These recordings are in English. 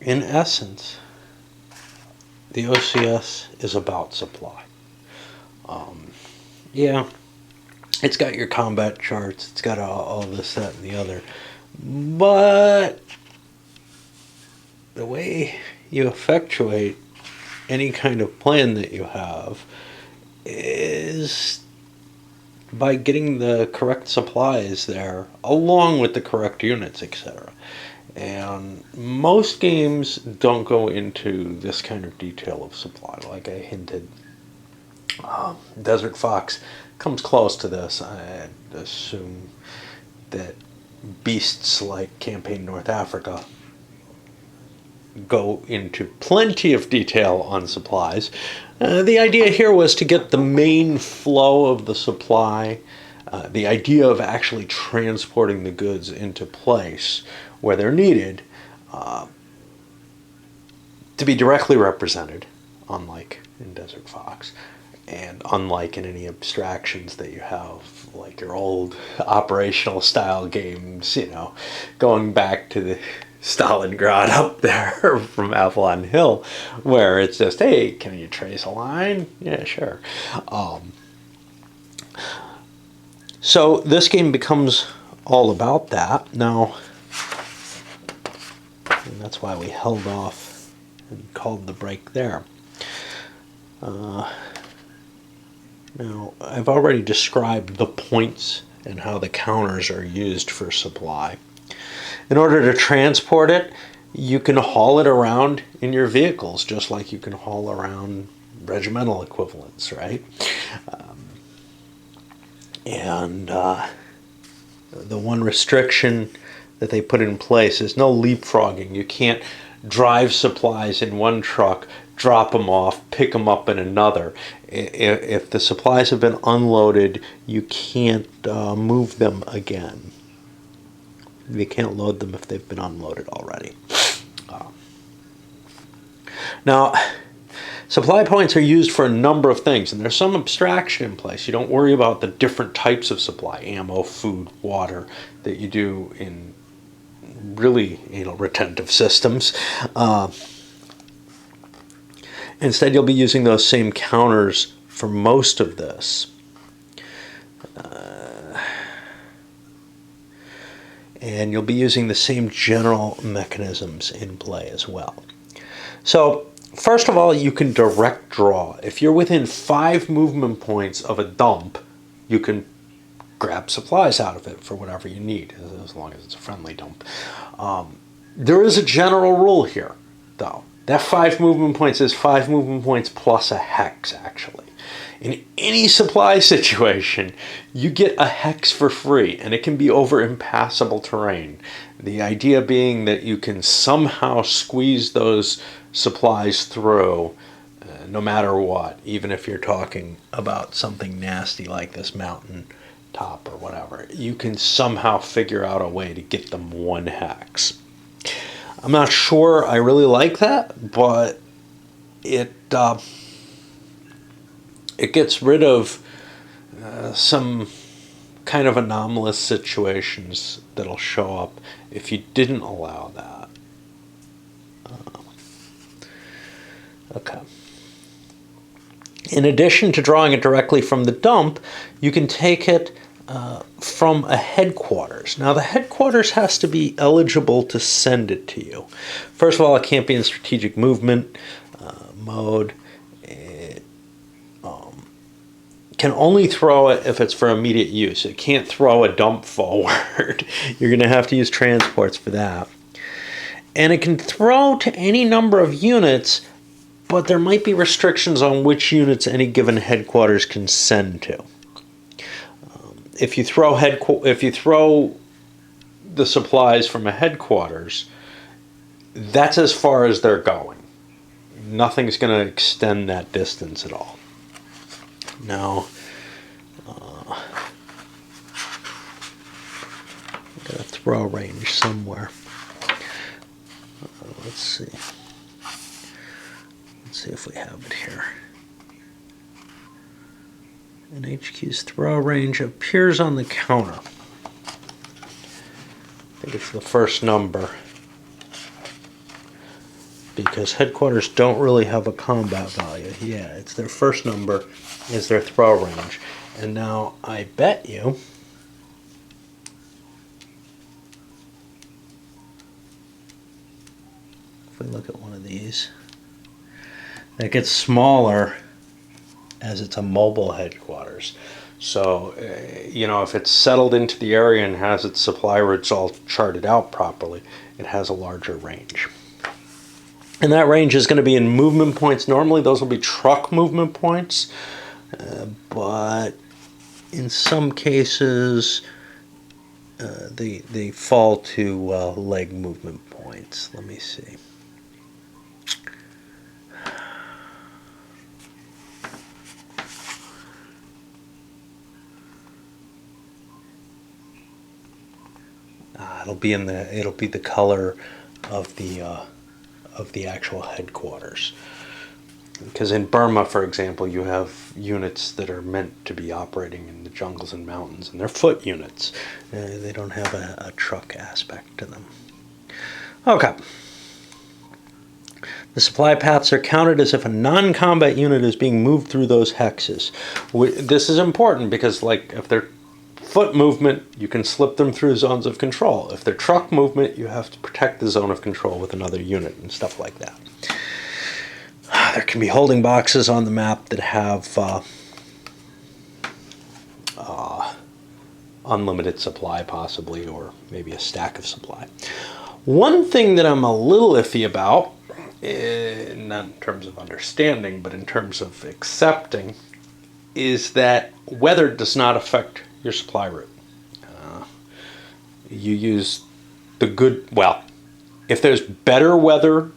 in essence, the OCS is about supply. Yeah, it's got your combat charts, it's got all this, that, and the other, but the way you effectuate any kind of plan that you have is by getting the correct supplies there, along with the correct units, etc. And most games don't go into this kind of detail of supply, like I hinted. Desert Fox comes close to this. I assume that beasts like Campaign North Africa go into plenty of detail on supplies. The idea here was to get the main flow of the supply, the idea of actually transporting the goods into place where they're needed, to be directly represented, unlike in Desert Fox, and unlike in any abstractions that you have, like your old operational style games, going back to the Stalingrad up there from Avalon Hill, where it's just, hey, can you trace a line? Yeah, sure. So this game becomes all about that. Now, and that's why we held off and called the break there. Now, I've already described the points and how the counters are used for supply. In order to transport it, you can haul it around in your vehicles, just like you can haul around regimental equivalents, right? The one restriction that they put in place is no leapfrogging. You can't drive supplies in one truck, drop them off, pick them up in another. If the supplies have been unloaded, you can't move them again. You can't load them if they've been unloaded already. Now, supply points are used for a number of things, and there's some abstraction in place. You don't worry about the different types of supply, ammo, food, water, that you do in really retentive systems. Instead, you'll be using those same counters for most of this. And you'll be using the same general mechanisms in play as well. So, first of all, you can direct draw. If you're within 5 movement points of a dump, you can grab supplies out of it for whatever you need, as long as it's a friendly dump. There is a general rule here, though. That 5 movement points is 5 movement points plus a hex, actually. In any supply situation, you get a hex for free, and it can be over impassable terrain. The idea being that you can somehow squeeze those supplies through, no matter what, even if you're talking about something nasty like this mountain top or whatever. You can somehow figure out a way to get them 1 hex. I'm not sure I really like that, but it gets rid of some kind of anomalous situations that'll show up if you didn't allow that. Okay. In addition to drawing it directly from the dump, you can take it from a headquarters. Now, the headquarters has to be eligible to send it to you. First of all, it can't be in strategic movement mode. It can only throw it if it's for immediate use. It can't throw a dump forward. You're going to have to use transports for that. And it can throw to any number of units, but there might be restrictions on which units any given headquarters can send to. If you throw the supplies from a headquarters, that's as far as they're going. Nothing's going to extend that distance at all. Now, I've got a throw range somewhere. Let's see. Let's see if we have it here. And HQ's throw range appears on the counter. I think it's the first number. because headquarters don't really have a combat value. Yeah, it's their first number is their throw range. And now I bet you if we look at one of these, it gets smaller as it's a mobile headquarters. So, if it's settled into the area and has its supply routes all charted out properly, it has a larger range. And that range is going to be in movement points. Normally those will be truck movement points, but in some cases they fall to leg movement points. Let me see. It'll be the color of the actual headquarters. Because in Burma, for example, you have units that are meant to be operating in the jungles and mountains, and they're foot units. They don't have a truck aspect to them. Okay. The supply paths are counted as if a non-combat unit is being moved through those hexes. This is important because, if they're foot movement, you can slip them through zones of control. If they're truck movement, you have to protect the zone of control with another unit and stuff like that. There can be holding boxes on the map that have unlimited supply possibly, or maybe a stack of supply. One thing that I'm a little iffy about, not in terms of understanding, but in terms of accepting, is that weather does not affect your supply route. You use the good, if there's better weather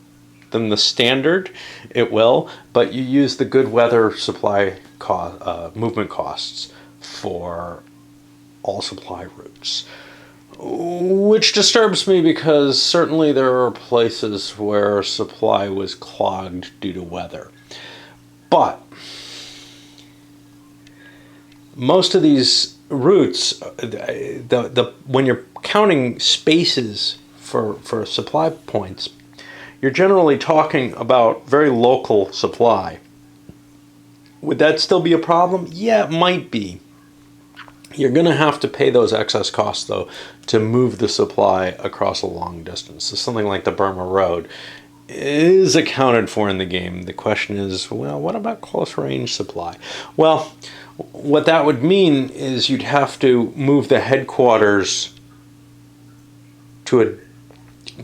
than the standard, it will, but you use the good weather supply movement costs for all supply routes, which disturbs me because certainly there are places where supply was clogged due to weather. But most of these routes, when you're counting spaces for supply points, you're generally talking about very local supply. Would that still be a problem? Yeah, it might be. You're going to have to pay those excess costs, though, to move the supply across a long distance. So something like the Burma Road is accounted for in the game. The question is, what about close range supply? Well, what that would mean is you'd have to move the headquarters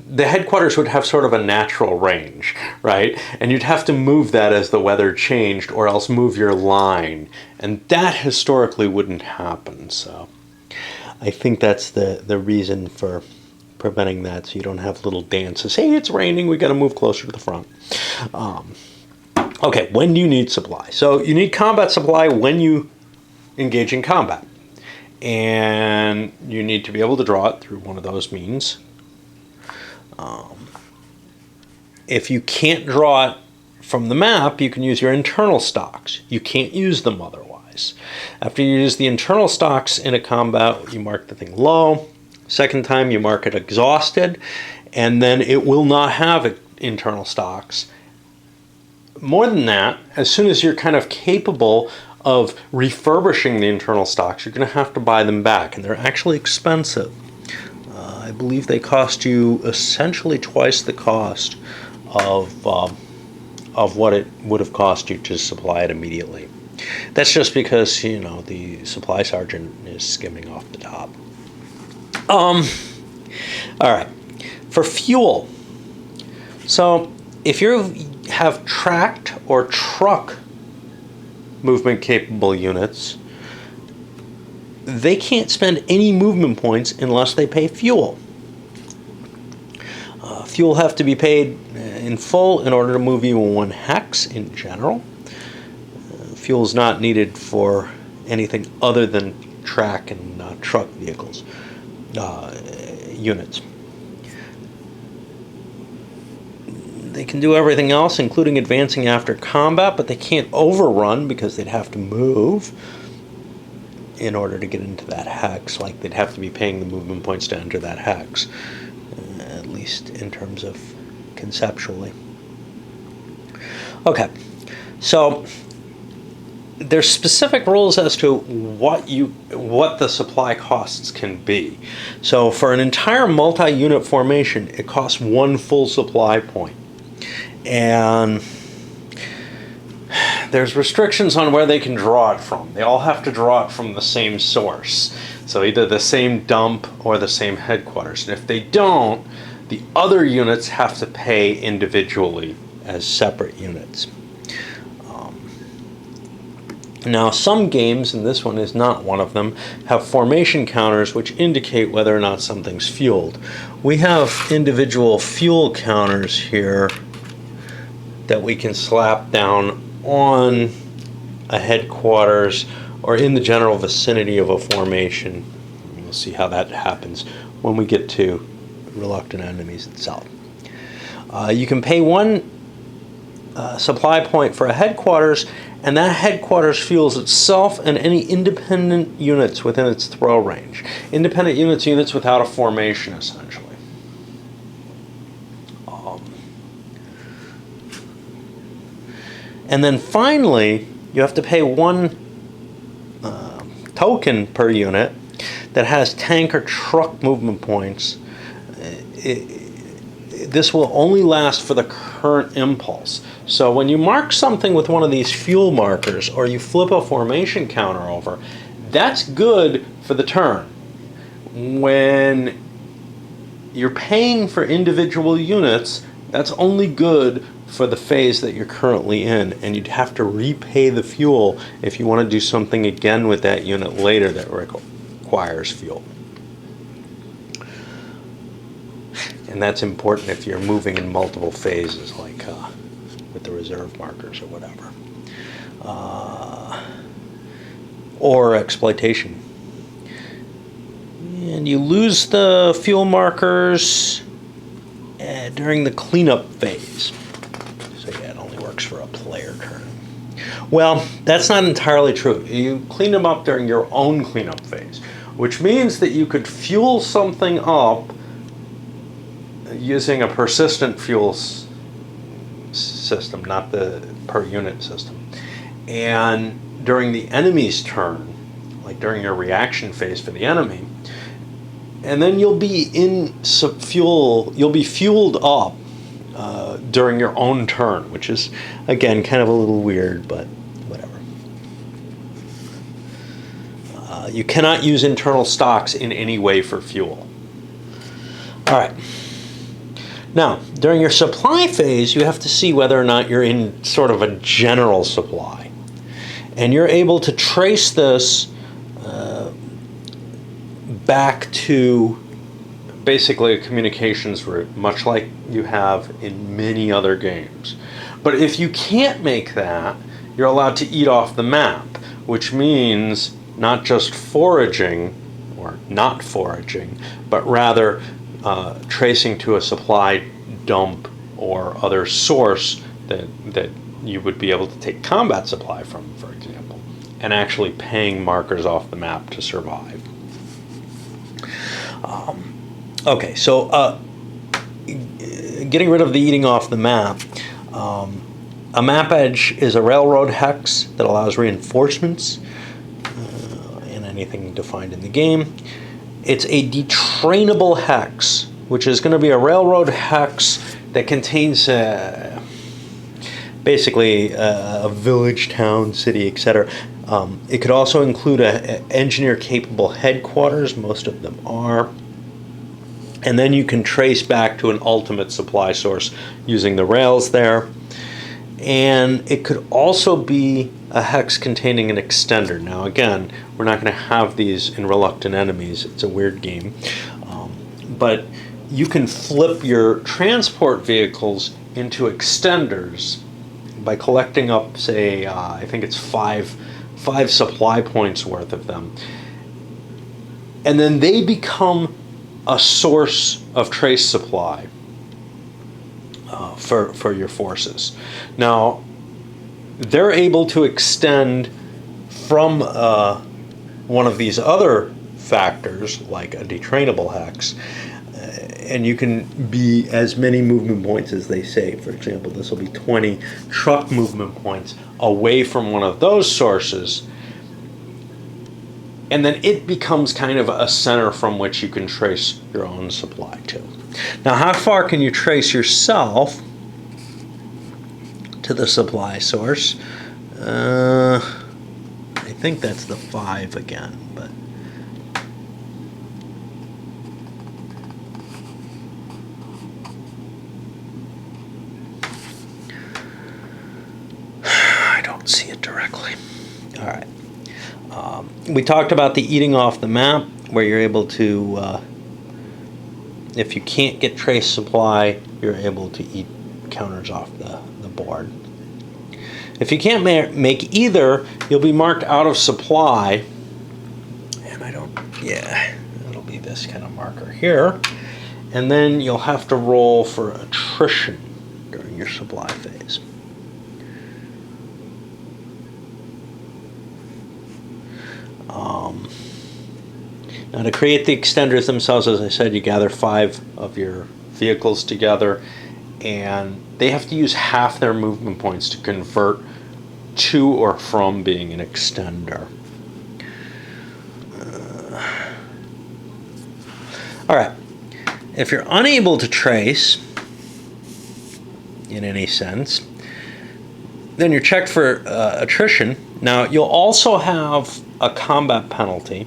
the headquarters would have sort of a natural range, right? And you'd have to move that as the weather changed, or else move your line. And that historically wouldn't happen. So I think that's the reason for preventing that, so you don't have little dances. Hey, it's raining, we got to move closer to the front. Okay, when do you need supply? So you need combat supply when you engage in combat. And you need to be able to draw it through one of those means. If you can't draw it from the map, you can use your internal stocks. You can't use them otherwise. After you use the internal stocks in a combat, you mark the thing low. Second time, you mark it exhausted, and then it will not have internal stocks. More than that, as soon as you're kind of capable of refurbishing the internal stocks, you're going to have to buy them back, and they're actually expensive. I believe they cost you essentially twice the cost of what it would have cost you to supply it immediately. That's just because, the supply sergeant is skimming off the top. All right. For fuel. So if you have tracked or truck movement capable units, they can't spend any movement points unless they pay fuel. Fuel have to be paid in full in order to move you in one hex in general. Fuel is not needed for anything other than track and truck vehicles, units. They can do everything else, including advancing after combat, but they can't overrun because they'd have to move in order to get into that hex. Like, they'd have to be paying the movement points to enter that hex, at least in terms of conceptually. Okay, so there's specific rules as to what the supply costs can be. So for an entire multi-unit formation, it costs 1 full supply point. And there's restrictions on where they can draw it from. They all have to draw it from the same source. So either the same dump or the same headquarters. And if they don't, the other units have to pay individually as separate units. Now, some games, and this one is not one of them, have formation counters which indicate whether or not something's fueled. We have individual fuel counters here that we can slap down on a headquarters or in the general vicinity of a formation. We'll see how that happens when we get to reluctant enemies itself. You can pay 1 supply point for a headquarters, and that headquarters fuels itself and any independent units within its throw range. Independent units without a formation, essentially. And then finally, you have to pay 1 token per unit that has tank or truck movement points. This will only last for the current impulse. So when you mark something with one of these fuel markers, or you flip a formation counter over, that's good for the turn. When you're paying for individual units, that's only good for the phase that you're currently in, and you'd have to repay the fuel if you want to do something again with that unit later that requires fuel. And that's important if you're moving in multiple phases, like with the reserve markers or whatever. Or exploitation. And you lose the fuel markers during the cleanup phase. So yeah, it only works for a player turn. Well, that's not entirely true. You clean them up during your own cleanup phase, which means that you could fuel something up using a persistent fuel system, not the per unit system. And during the enemy's turn, like during your reaction phase for the enemy, and then you'll be fueled up during your own turn, which is, again, kind of a little weird, but whatever. You cannot use internal stocks in any way for fuel. All right. Now, during your supply phase, you have to see whether or not you're in sort of a general supply. And you're able to trace this back to basically a communications route, much like you have in many other games. But if you can't make that, you're allowed to eat off the map, which means not just foraging, or not foraging, but rather tracing to a supply dump or other source that you would be able to take combat supply from, for example, and actually paying markers off the map to survive. Okay, so getting rid of the eating off the map. A map edge is a railroad hex that allows reinforcements in anything defined in the game. It's a detrainable hex, which is going to be a railroad hex that contains basically a village, town, city, etc. It could also include an engineer-capable headquarters. Most of them are. And then you can trace back to an ultimate supply source using the rails there. And it could also be a hex containing an extender. Now again, we're not going to have these in Reluctant Enemies. It's a weird game. But you can flip your transport vehicles into extenders by collecting up, say, I think it's five supply points worth of them. And then they become a source of trace supply for your forces. Now, they're able to extend from one of these other factors, like a detrainable hex, and you can be as many movement points as they say. For example, this will be 20 truck movement points away from one of those sources, and then it becomes kind of a center from which you can trace your own supply to. Now, how far can you trace yourself to the supply source? I think that's the 5 again, but I don't see it directly. All right. We talked about the eating off the map, where you're able to, if you can't get trace supply, you're able to eat counters off the board. If you can't make either, you'll be marked out of supply. And it'll be this kind of marker here. And then you'll have to roll for attrition during your supply phase. Now, to create the extenders themselves, as I said, you gather 5 of your vehicles together, and they have to use half their movement points to convert to or from being an extender. All right. If you're unable to trace in any sense, then you're checked for attrition. Now, you'll also have a combat penalty.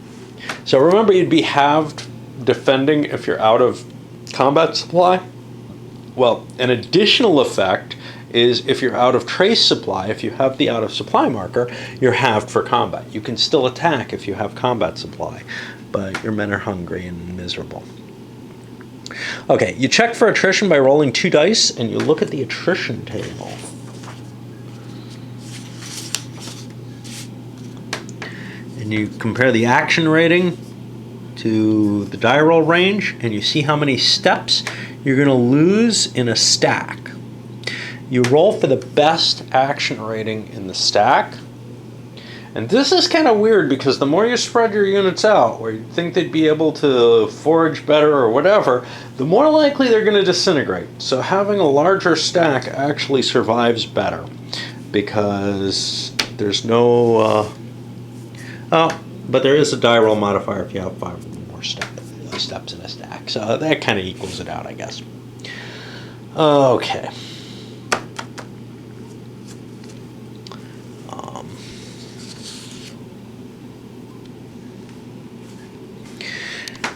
So remember, you'd be halved defending if you're out of combat supply. Well, an additional effect is if you're out of trace supply, if you have the out of supply marker, you're halved for combat. You can still attack if you have combat supply, but your men are hungry and miserable. Okay, you check for attrition by rolling 2 dice, and you look at the attrition table. And you compare the action rating to the die roll range, and you see how many steps you're going to lose in a stack. You roll for the best action rating in the stack. And this is kind of weird, because the more you spread your units out, where you think they'd be able to forage better or whatever, the more likely they're going to disintegrate. So having a larger stack actually survives better, because there's no... but there is a die roll modifier if you have 5 or more steps in a stack. So that kind of equals it out, I guess. Okay.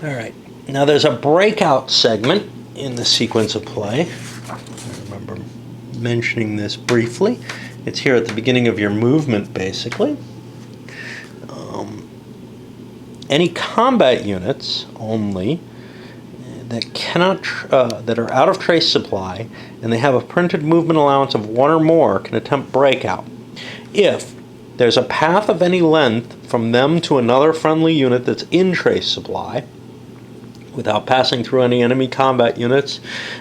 All right. Now there's a breakout segment in the sequence of play. I remember mentioning this briefly. It's here at the beginning of your movement, basically. Any combat units only that cannot that are out of trace supply and they have a printed movement allowance of 1 or more can attempt breakout. If there's a path of any length from them to another friendly unit that's in trace supply, without passing through any enemy combat units,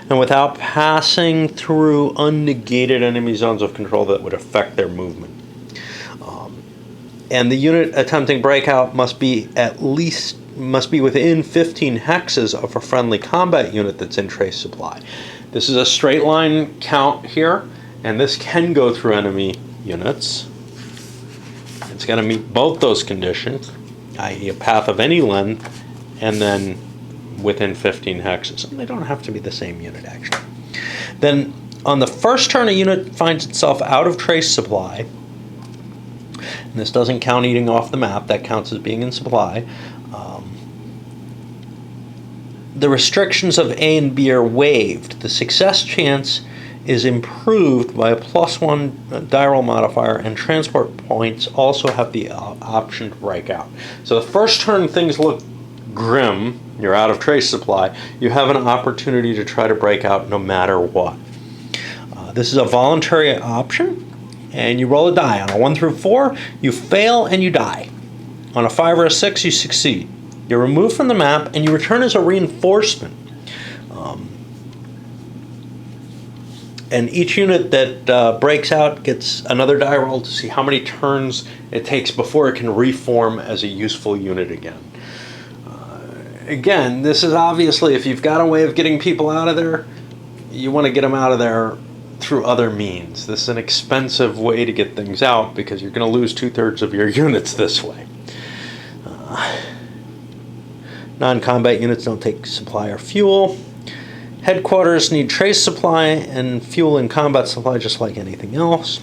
and without passing through unnegated enemy zones of control that would affect their movement. And the unit attempting breakout must be within 15 hexes of a friendly combat unit that's in trace supply. This is a straight line count here, and this can go through enemy units. It's got to meet both those conditions, i.e. a path of any length, and then within 15 hexes. And they don't have to be the same unit, actually. Then on the first turn a unit finds itself out of trace supply, and this doesn't count eating off the map, that counts as being in supply. The restrictions of A and B are waived. The success chance is improved by a +1 die roll modifier, and transport points also have the option to break out. So the first turn things look grim, you're out of trace supply, you have an opportunity to try to break out no matter what. This is a voluntary option, and you roll a die. On a 1 through 4, you fail and you die. On a 5 or a 6, you succeed. You're removed from the map, and you return as a reinforcement. And each unit that breaks out gets another die roll to see how many turns it takes before it can reform as a useful unit again. again, this is obviously, if you've got a way of getting people out of there, you want to get them out of there through other means. This is an expensive way to get things out because you're going to lose 2/3 of your units this way. Non-combat units don't take supply or fuel. Headquarters need trace supply and fuel and combat supply just like anything else.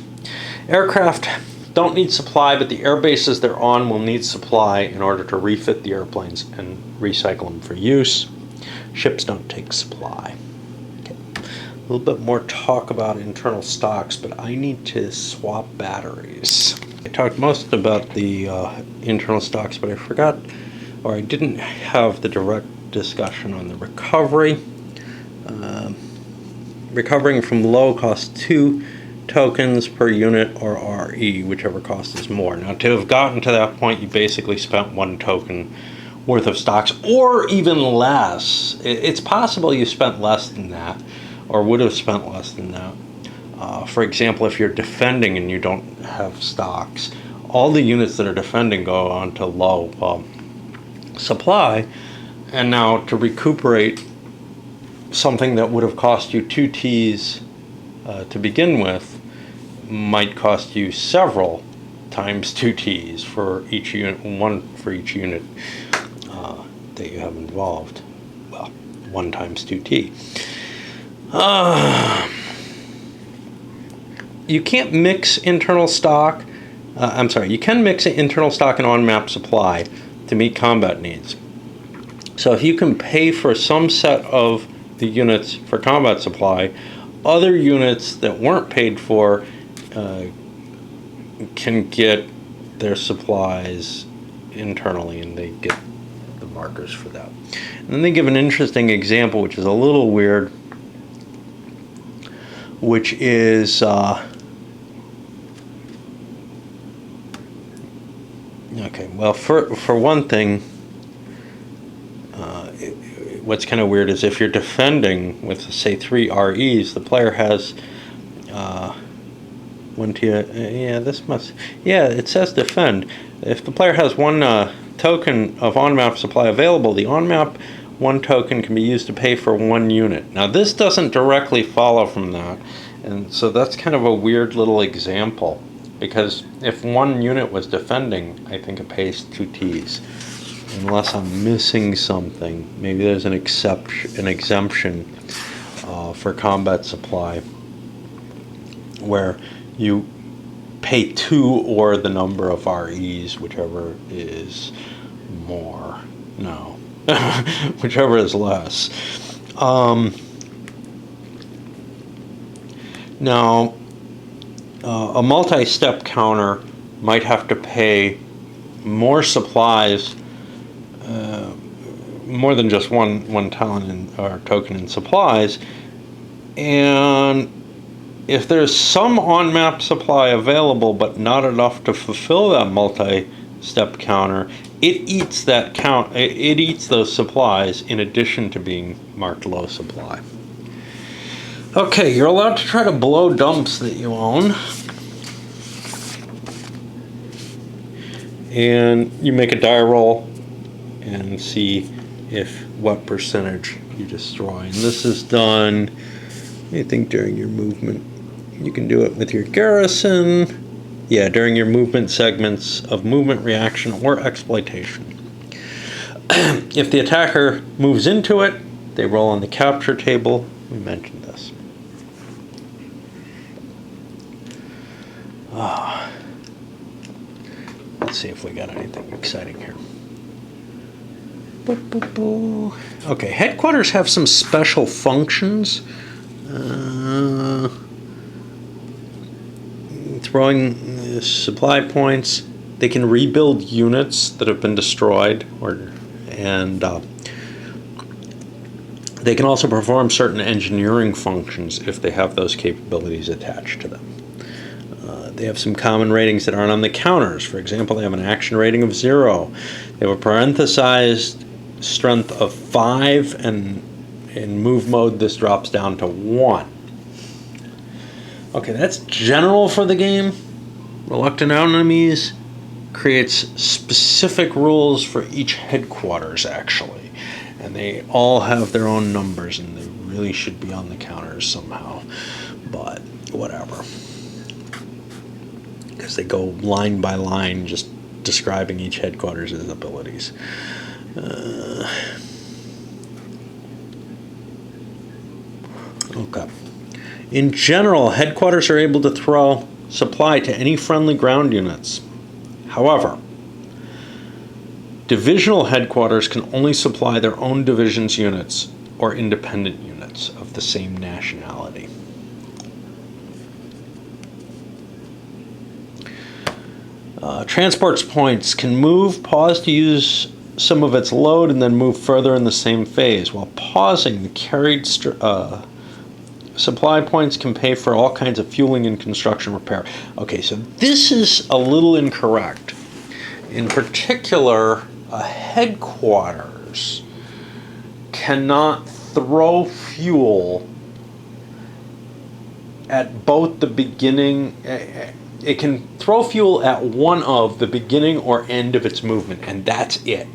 Aircraft don't need supply, but the air bases they're on will need supply in order to refit the airplanes and recycle them for use. Ships don't take supply. Okay. A little bit more talk about internal stocks, but I need to swap batteries. I talked most about the internal stocks, but I forgot, or I didn't have the direct discussion on the recovery. Recovering from low costs 2 tokens per unit or RE, whichever cost is more. Now, to have gotten to that point, you basically spent 1 token worth of stocks, or even less. It's possible you spent less than that, or would have spent less than that. For example, if you're defending and you don't have stocks, all the units that are defending go on to low supply, and now to recuperate something that would have cost you 2 Ts to begin with might cost you several times 2 Ts for each unit, 1 for each unit that you have involved. Well, 1 times 2 T. You can't mix internal stock. You can mix internal stock and on-map supply to meet combat needs. So if you can pay for some set of the units for combat supply, other units that weren't paid for can get their supplies internally, and they get the markers for that. And then they give an interesting example, which is a little weird, which is okay. Well, for one thing, what's kind of weird is if you're defending with, say, 3 REs, the player has 1 T. It says defend. If the player has 1 token of on-map supply available, the on-map 1 token can be used to pay for 1 unit. Now, this doesn't directly follow from that, and so that's kind of a weird little example, because if 1 unit was defending, I think it pays 2 Ts. Unless I'm missing something. Maybe there's an exemption for combat supply where you pay 2 or the number of REs, whichever is more. No, whichever is less. Now, a multi-step counter might have to pay more supplies, more than just one talent or token in supplies, and if there's some on-map supply available but not enough to fulfill that multi-step counter, it eats that count. It eats those supplies in addition to being marked low supply. Okay, you're allowed to try to blow dumps that you own, and you make a die roll and see what percentage you destroy. And this is done, I think, during your movement. You can do it with your garrison. Yeah, during your movement segments of movement, reaction, or exploitation. If the attacker moves into it, they roll on the capture table. We mentioned this. Let's see if we got anything exciting here. Okay, headquarters have some special functions. Throwing supply points. They can rebuild units that have been destroyed, and they can also perform certain engineering functions if they have those capabilities attached to them. They have some common ratings that aren't on the counters. For example, they have an action rating of 0. They have a parenthesized strength of 5, and in move mode this drops down to 1. Okay, that's general for the game. Reluctant Enemies creates specific rules for each headquarters, actually. and they all have their own numbers, and they really should be on the counters somehow, but whatever. Because they go line by line, just describing each headquarters' abilities. Okay. In general, headquarters are able to throw supply to any friendly ground units. However, divisional headquarters can only supply their own division's units or independent units of the same nationality. Transport points can move, pause to use some of its load, and then move further in the same phase. While pausing, the carried supply points can pay for all kinds of fueling and construction repair. Okay, so this is a little incorrect. In particular, a headquarters cannot throw fuel at both the beginning. It can throw fuel at one of the beginning or end of its movement, and that's it.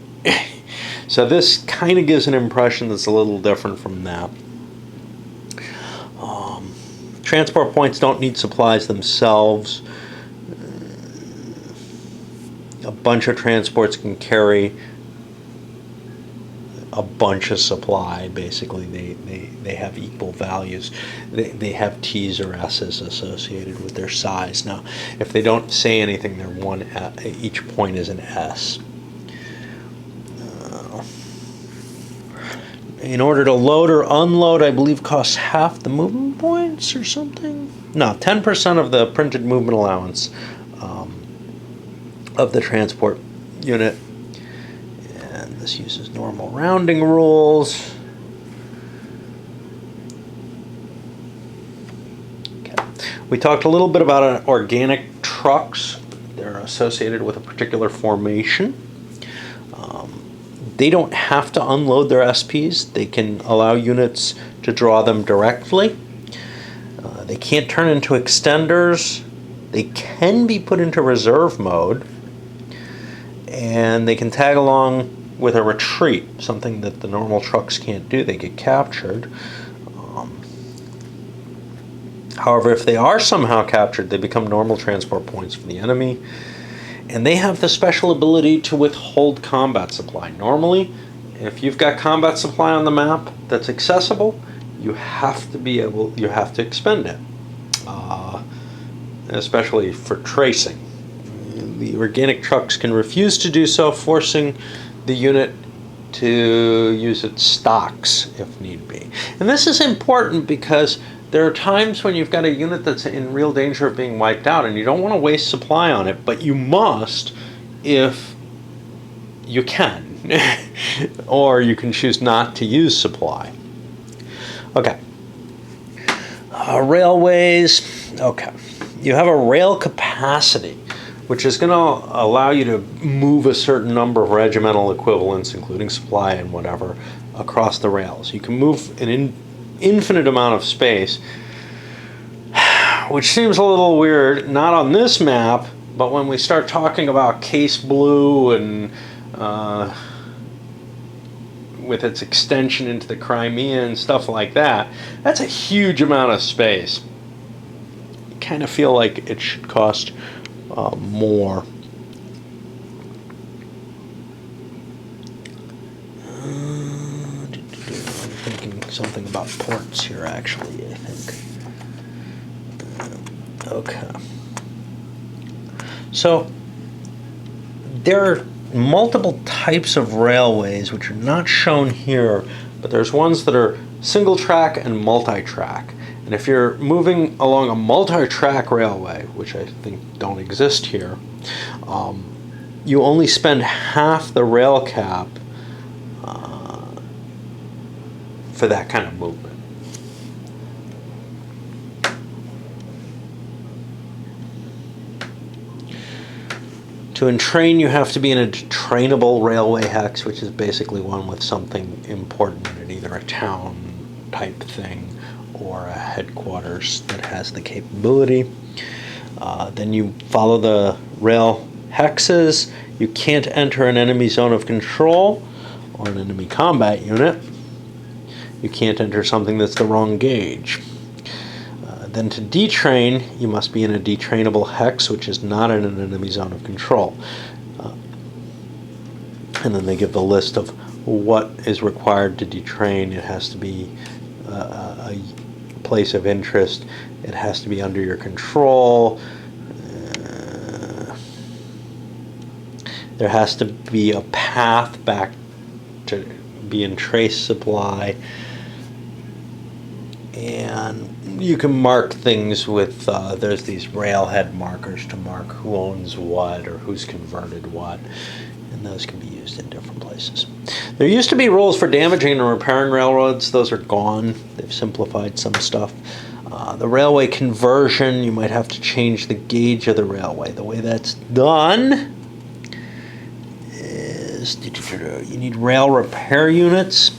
So this kind of gives an impression that's a little different from that. Transport points don't need supplies themselves. A bunch of transports can carry a bunch of supply. Basically, they have equal values. They have T's or S's associated with their size. Now, if they don't say anything, they're one. Each point is an S. In order to load or unload, I believe costs half the movement points or something. No, 10% of the printed movement allowance of the transport unit. And this uses normal rounding rules. Okay. We talked a little bit about organic trucks. They're associated with a particular formation. They don't have to unload their SPs. They can allow units to draw them directly. They can't turn into extenders. They can be put into reserve mode. And they can tag along with a retreat, something that the normal trucks can't do. They get captured. However, if they are somehow captured, they become normal transport points for the enemy. And they have the special ability to withhold combat supply. Normally, if you've got combat supply on the map that's accessible, you have to expend it, especially for tracing. The organic trucks can refuse to do so, forcing the unit to use its stocks if need be. And this is important because there are times when you've got a unit that's in real danger of being wiped out, and you don't want to waste supply on it, but you must if you can. Or you can choose not to use supply. Okay. Railways. Okay. You have a rail capacity, which is going to allow you to move a certain number of regimental equivalents, including supply and whatever, across the rails. You can move an infinite amount of space, which seems a little weird, not on this map, but when we start talking about Case Blue and with its extension into the Crimea and stuff like that, that's a huge amount of space. You kind of feel like it should cost more. Something about ports here, actually, I think. Okay. So, there are multiple types of railways which are not shown here, but there's ones that are single track and multi-track. And if you're moving along a multi-track railway, which I think don't exist here, you only spend half the rail cap for that kind of movement. To entrain, you have to be in a trainable railway hex, which is basically one with something important in it, either a town type thing or a headquarters that has the capability. Then you follow the rail hexes. You can't enter an enemy zone of control, or an enemy combat unit. You can't enter something that's the wrong gauge. Then to detrain, you must be in a detrainable hex, which is not in an enemy zone of control. And then they give the list of what is required to detrain. It has to be a place of interest. It has to be under your control. There has to be a path back to be in trace supply. And you can mark things with, there's these railhead markers to mark who owns what or who's converted what. And those can be used in different places. There used to be rules for damaging and repairing railroads. Those are gone. They've simplified some stuff. The railway conversion, you might have to change the gauge of the railway. The way that's done is you need rail repair units.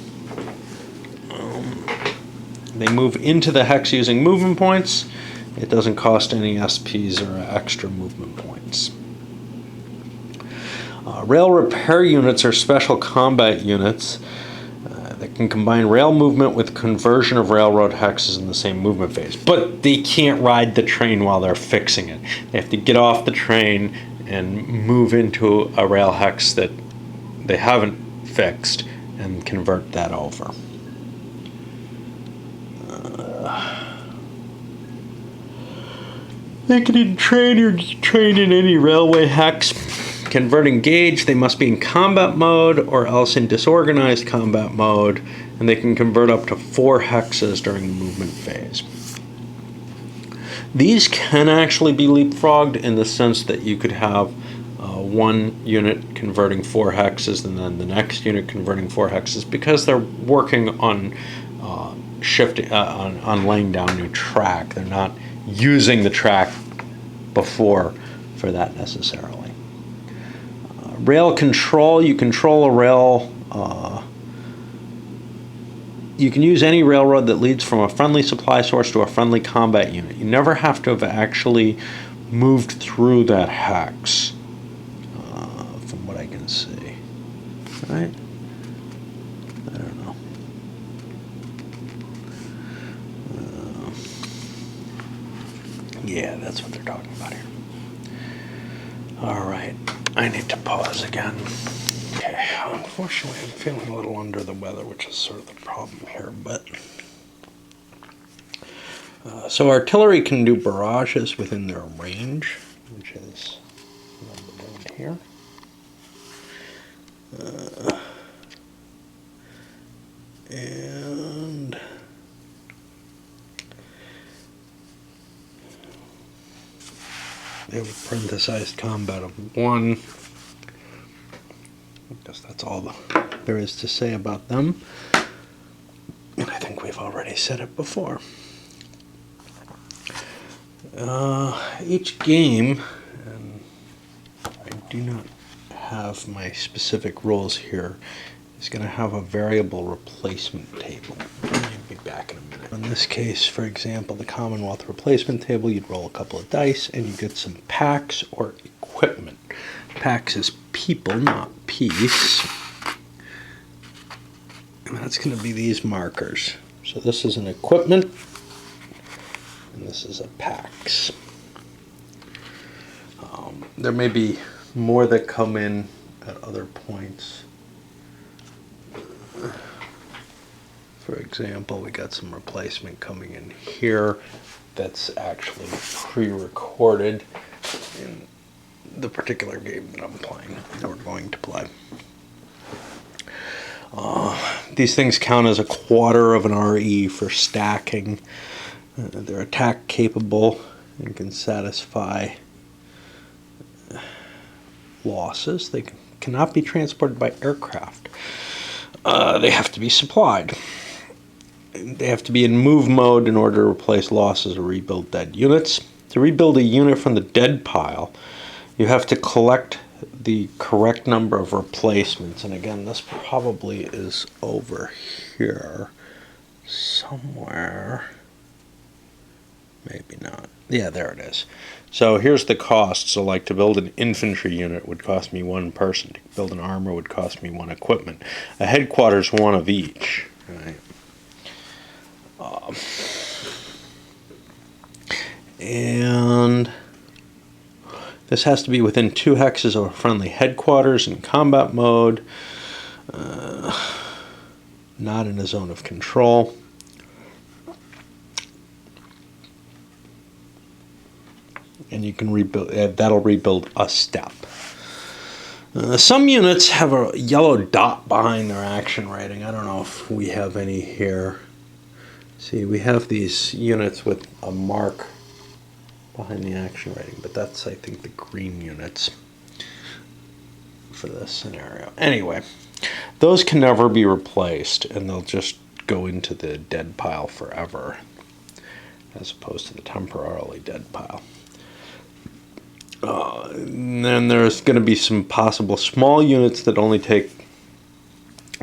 They move into the hex using movement points. It doesn't cost any SPs or extra movement points. Rail repair units are special combat units that can combine rail movement with conversion of railroad hexes in the same movement phase. But they can't ride the train while they're fixing it. They have to get off the train and move into a rail hex that they haven't fixed and convert that over. They can train or detrain in any railway hex. Converting gauge, they must be in combat mode or else in disorganized combat mode, and they can convert up to 4 hexes during the movement phase. These can actually be leapfrogged in the sense that you could have one unit converting 4 hexes and then the next unit converting 4 hexes because they're working on shifting on laying down new track. They're not using the track before for that necessarily. Rail control, you control a rail. You can use any railroad that leads from a friendly supply source to a friendly combat unit. You never have to have actually moved through that hex, from what I can see. Right? I don't know. Yeah, that's what they're talking about here. All right. I need to pause again. Okay, unfortunately I'm feeling a little under the weather, which is sort of the problem here, but... so artillery can do barrages within their range, which is what I'm doing here. And... they have a parenthesized combat of 1. I guess that's all there is to say about them. And I think we've already said it before. Each game, and I do not have my specific rules here, is going to have a variable replacement table. I'll be back in a minute. In this case, for example, the Commonwealth replacement table, you'd roll a couple of dice and you get some packs or equipment. Packs is people, not piece. And that's going to be these markers. So this is an equipment, and this is a packs. There may be more that come in at other points. For example, we got some replacement coming in here that's actually pre-recorded in the particular game that I'm playing, that we're going to play. These things count as a quarter of an RE for stacking. They're attack capable and can satisfy losses. They cannot be transported by aircraft. They have to be supplied. They have to be in move mode in order to replace losses or rebuild dead units. To rebuild a unit from the dead pile, you have to collect the correct number of replacements. And again, this probably is over here somewhere. Maybe not. Yeah, there it is. So here's the cost. So like to build an infantry unit would cost me one person. To build an armor would cost me one equipment. A headquarters, one of each. Right. And this has to be within 2 hexes of a friendly headquarters in combat mode. Not in a zone of control. And you can rebuild, that'll rebuild a step. Some units have a yellow dot behind their action rating. I don't know if we have any here. See, we have these units with a mark behind the action rating, but that's, I think, the green units for this scenario. Anyway, those can never be replaced, and they'll just go into the dead pile forever, as opposed to the temporarily dead pile. And then there's going to be some possible small units that only take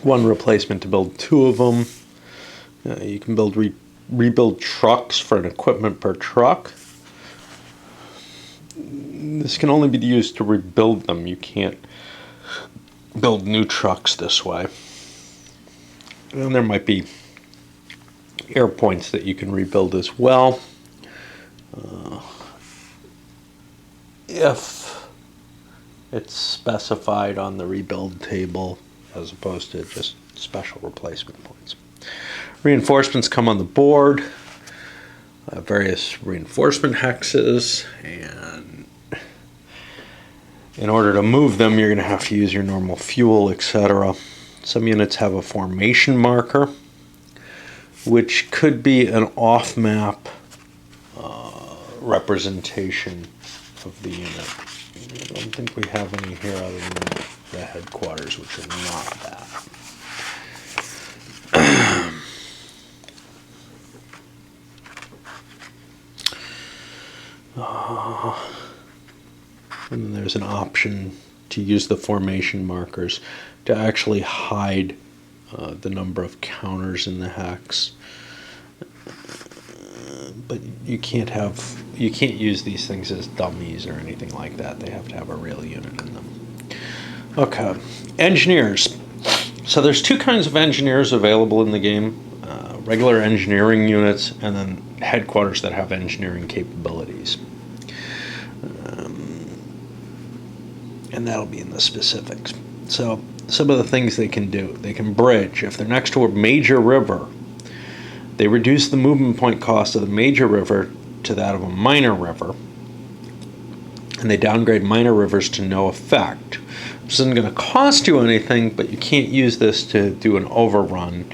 1 replacement to build 2 of them. You can rebuild trucks for an equipment per truck. This can only be used to rebuild them. You can't build new trucks this way. And there might be air points that you can rebuild as well. If it's specified on the rebuild table as opposed to just special replacement points. Reinforcements come on the board, various reinforcement hexes, and in order to move them you're going to have to use your normal fuel, etc. Some units have a formation marker, which could be an off-map representation of the unit. I don't think we have any here other than the headquarters, which are not that. And then there's an option to use the formation markers to actually hide the number of counters in the hex. But you can't use these things as dummies or anything like that. They have to have a real unit in them. Okay, engineers. So there's 2 kinds of engineers available in the game. Regular engineering units and then headquarters that have engineering capabilities. And that'll be in the specifics. So some of the things they can do. They can bridge. If they're next to a major river, they reduce the movement point cost of the major river to that of a minor river, and they downgrade minor rivers to no effect. This isn't going to cost you anything, but you can't use this to do an overrun,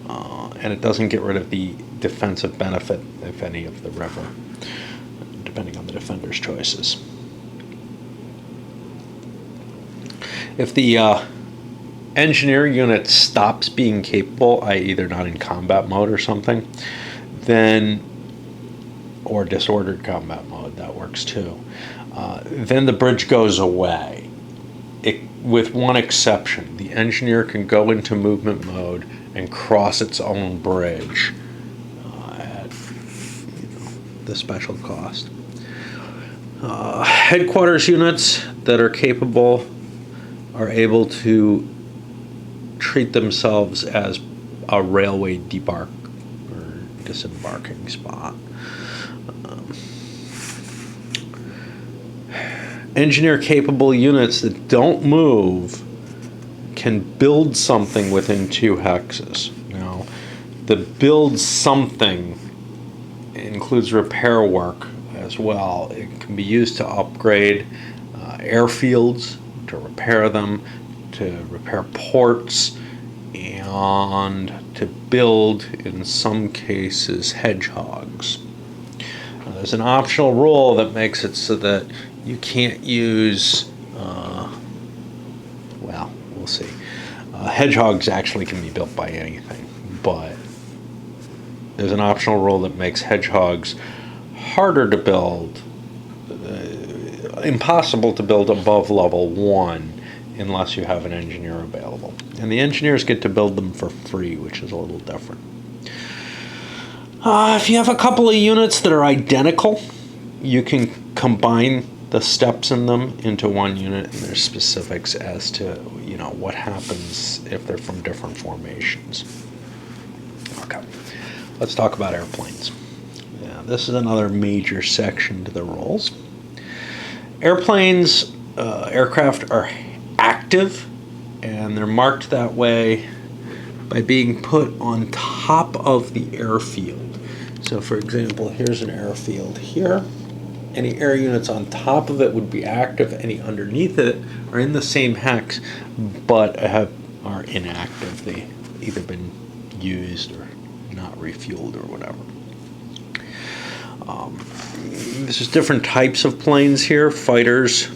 and it doesn't get rid of the defensive benefit, if any, of the river, depending on the defender's choices. If the engineer unit stops being capable, i.e. they're not in combat mode or something, then, or disordered combat mode, that works too, then the bridge goes away. With one exception, the engineer can go into movement mode and cross its own bridge at the special cost. Headquarters units that are capable are able to treat themselves as a railway debark or disembarking spot. Engineer-capable units that don't move can build something within 2 hexes. Now, the build something includes repair work as well. It can be used to upgrade airfields, to repair them, to repair ports, and to build, in some cases, hedgehogs. Now, there's an optional rule that makes it so that you can't use, well, we'll see. Hedgehogs actually can be built by anything, but there's an optional rule that makes hedgehogs harder to build, impossible to build above level 1 unless you have an engineer available. And the engineers get to build them for free, which is a little different. If you have a couple of units that are identical, you can combine the steps in them into one unit, and there's specifics as to what happens if they're from different formations. Okay, let's talk about airplanes. Yeah, this is another major section to the rules. Airplanes, aircraft are active, and they're marked that way by being put on top of the airfield. So for example, here's an airfield here. Any air units on top of it would be active. Any underneath it are in the same hex, but are inactive. They've either been used or not refueled or whatever. There's different types of planes here. Fighters,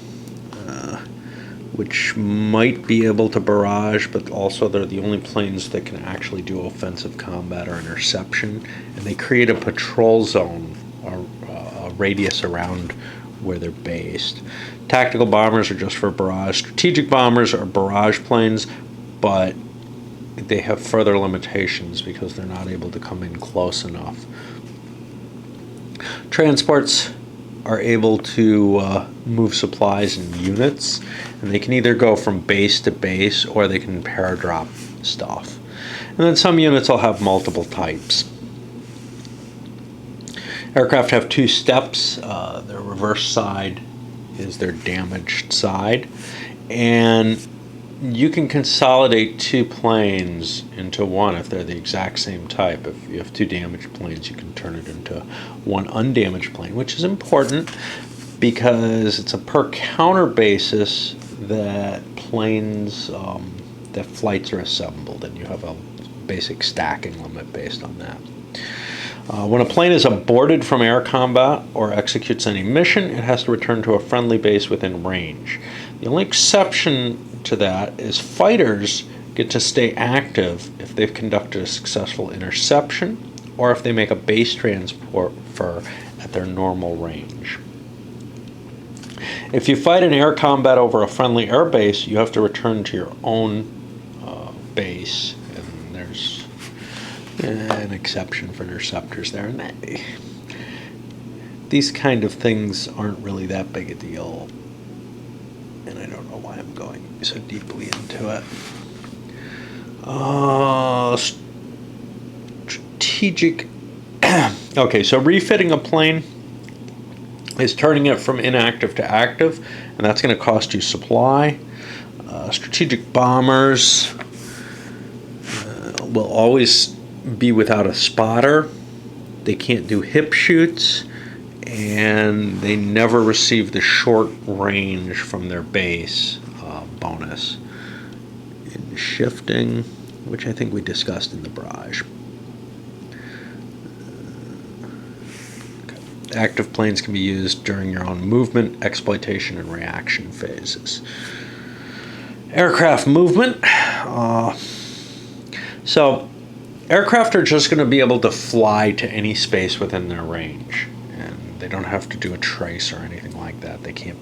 which might be able to barrage, but also they're the only planes that can actually do offensive combat or interception. And they create a patrol zone, a radius around where they're based. Tactical bombers are just for barrage. Strategic bombers are barrage planes, but they have further limitations because they're not able to come in close enough. Transports are able to move supplies in units, and they can either go from base to base or they can paradrop stuff. And then some units will have multiple types. Aircraft have two steps. Their reverse side is their damaged side, and you can consolidate two planes into one if they're the exact same type. If you have two damaged planes, you can turn it into one undamaged plane, which is important because it's a per counter basis that planes, that flights are assembled, and you have a basic stacking limit based on that. When a plane is aborted from air combat or executes any mission, it has to return to a friendly base within range. The only exception to that is fighters get to stay active if they've conducted a successful interception or if they make a base transfer at their normal range. If you fight in air combat over a friendly air base, you have to return to your own base, and there's an exception for interceptors there. And these kind of things aren't really that big a deal, and I don't know why I'm going so deeply into it. Strategic. Okay, so refitting a plane is turning it from inactive to active, and that's going to cost you supply. Strategic bombers will always be without a spotter. They can't do hip shoots, and they never receive the short range from their base bonus in shifting, which I think we discussed in the barrage. Active planes can be used during your own movement, exploitation, and reaction phases. Aircraft movement. So aircraft are just going to be able to fly to any space within their range, and they don't have to do a trace or anything like that. They can't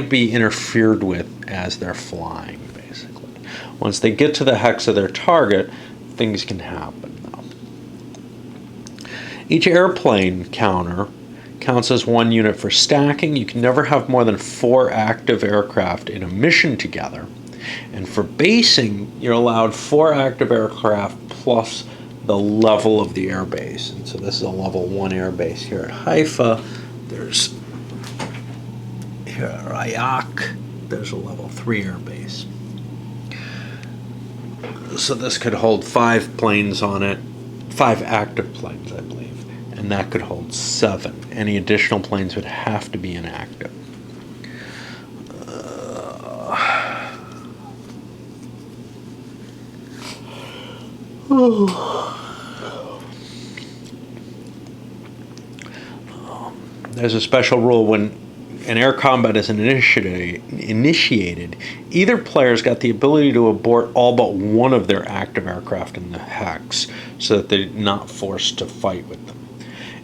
be interfered with as they're flying, basically. Once they get to the hex of their target, things can happen. Each airplane counter counts as one unit for stacking. You can never have more than 4 active aircraft in a mission together. And for basing, you're allowed 4 active aircraft plus the level of the airbase. And so this is a level 1 airbase here at Haifa. There's here at Ayak, there's a level 3 airbase. So this could hold 5 planes on it, 5 active planes, I believe. And that could hold 7. Any additional planes would have to be inactive. There's a special rule when an air combat is initiated. Either player's got the ability to abort all but one of their active aircraft in the hex so that they're not forced to fight with them.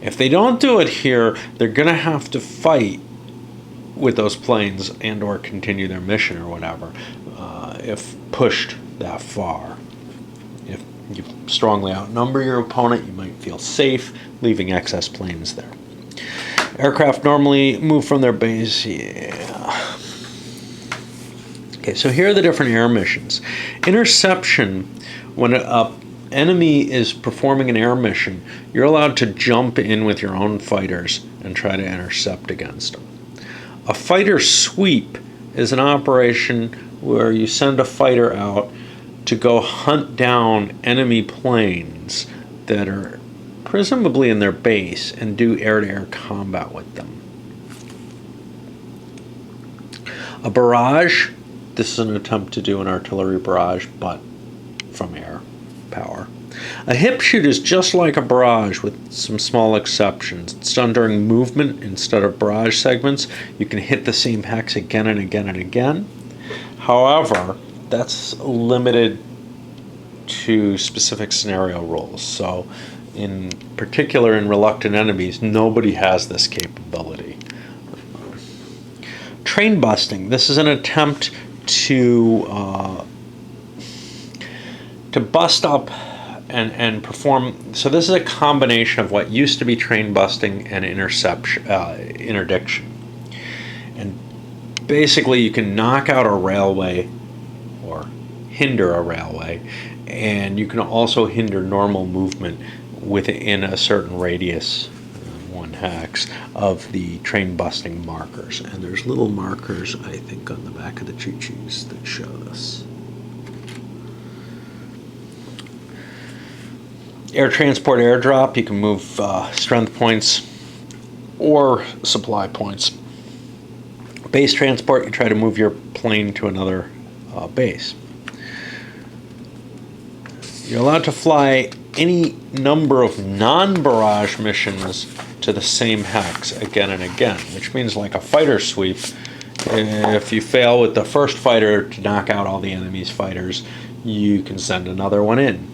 If they don't do it here, they're going to have to fight with those planes and or continue their mission or whatever if pushed that far. You strongly outnumber your opponent, you might feel safe leaving excess planes there. Aircraft normally move from their base. Yeah. Okay, so here are the different air missions. Interception, when an enemy is performing an air mission, you're allowed to jump in with your own fighters and try to intercept against them. A fighter sweep is an operation where you send a fighter out to go hunt down enemy planes that are presumably in their base and do air-to-air combat with them. A barrage, this is an attempt to do an artillery barrage, but from air power. A hip shoot is just like a barrage with some small exceptions. It's done during movement instead of barrage segments. You can hit the same hex again and again and again. However, that's limited to specific scenario rules. So in particular in reluctant enemies, nobody has this capability. Train busting. This is an attempt to bust up and perform. So this is a combination of what used to be train busting and interdiction. And basically you can knock out a railway or hinder a railway, and you can also hinder normal movement within a certain radius, 1 hex, of the train busting markers. And there's little markers, I think, on the back of the choo-choos that show this. Air transport, airdrop, you can move strength points or supply points. Base transport, you try to move your plane to another base. You're allowed to fly any number of non-barrage missions to the same hex again and again, which means like a fighter sweep, if you fail with the first fighter to knock out all the enemy's fighters, you can send another one in.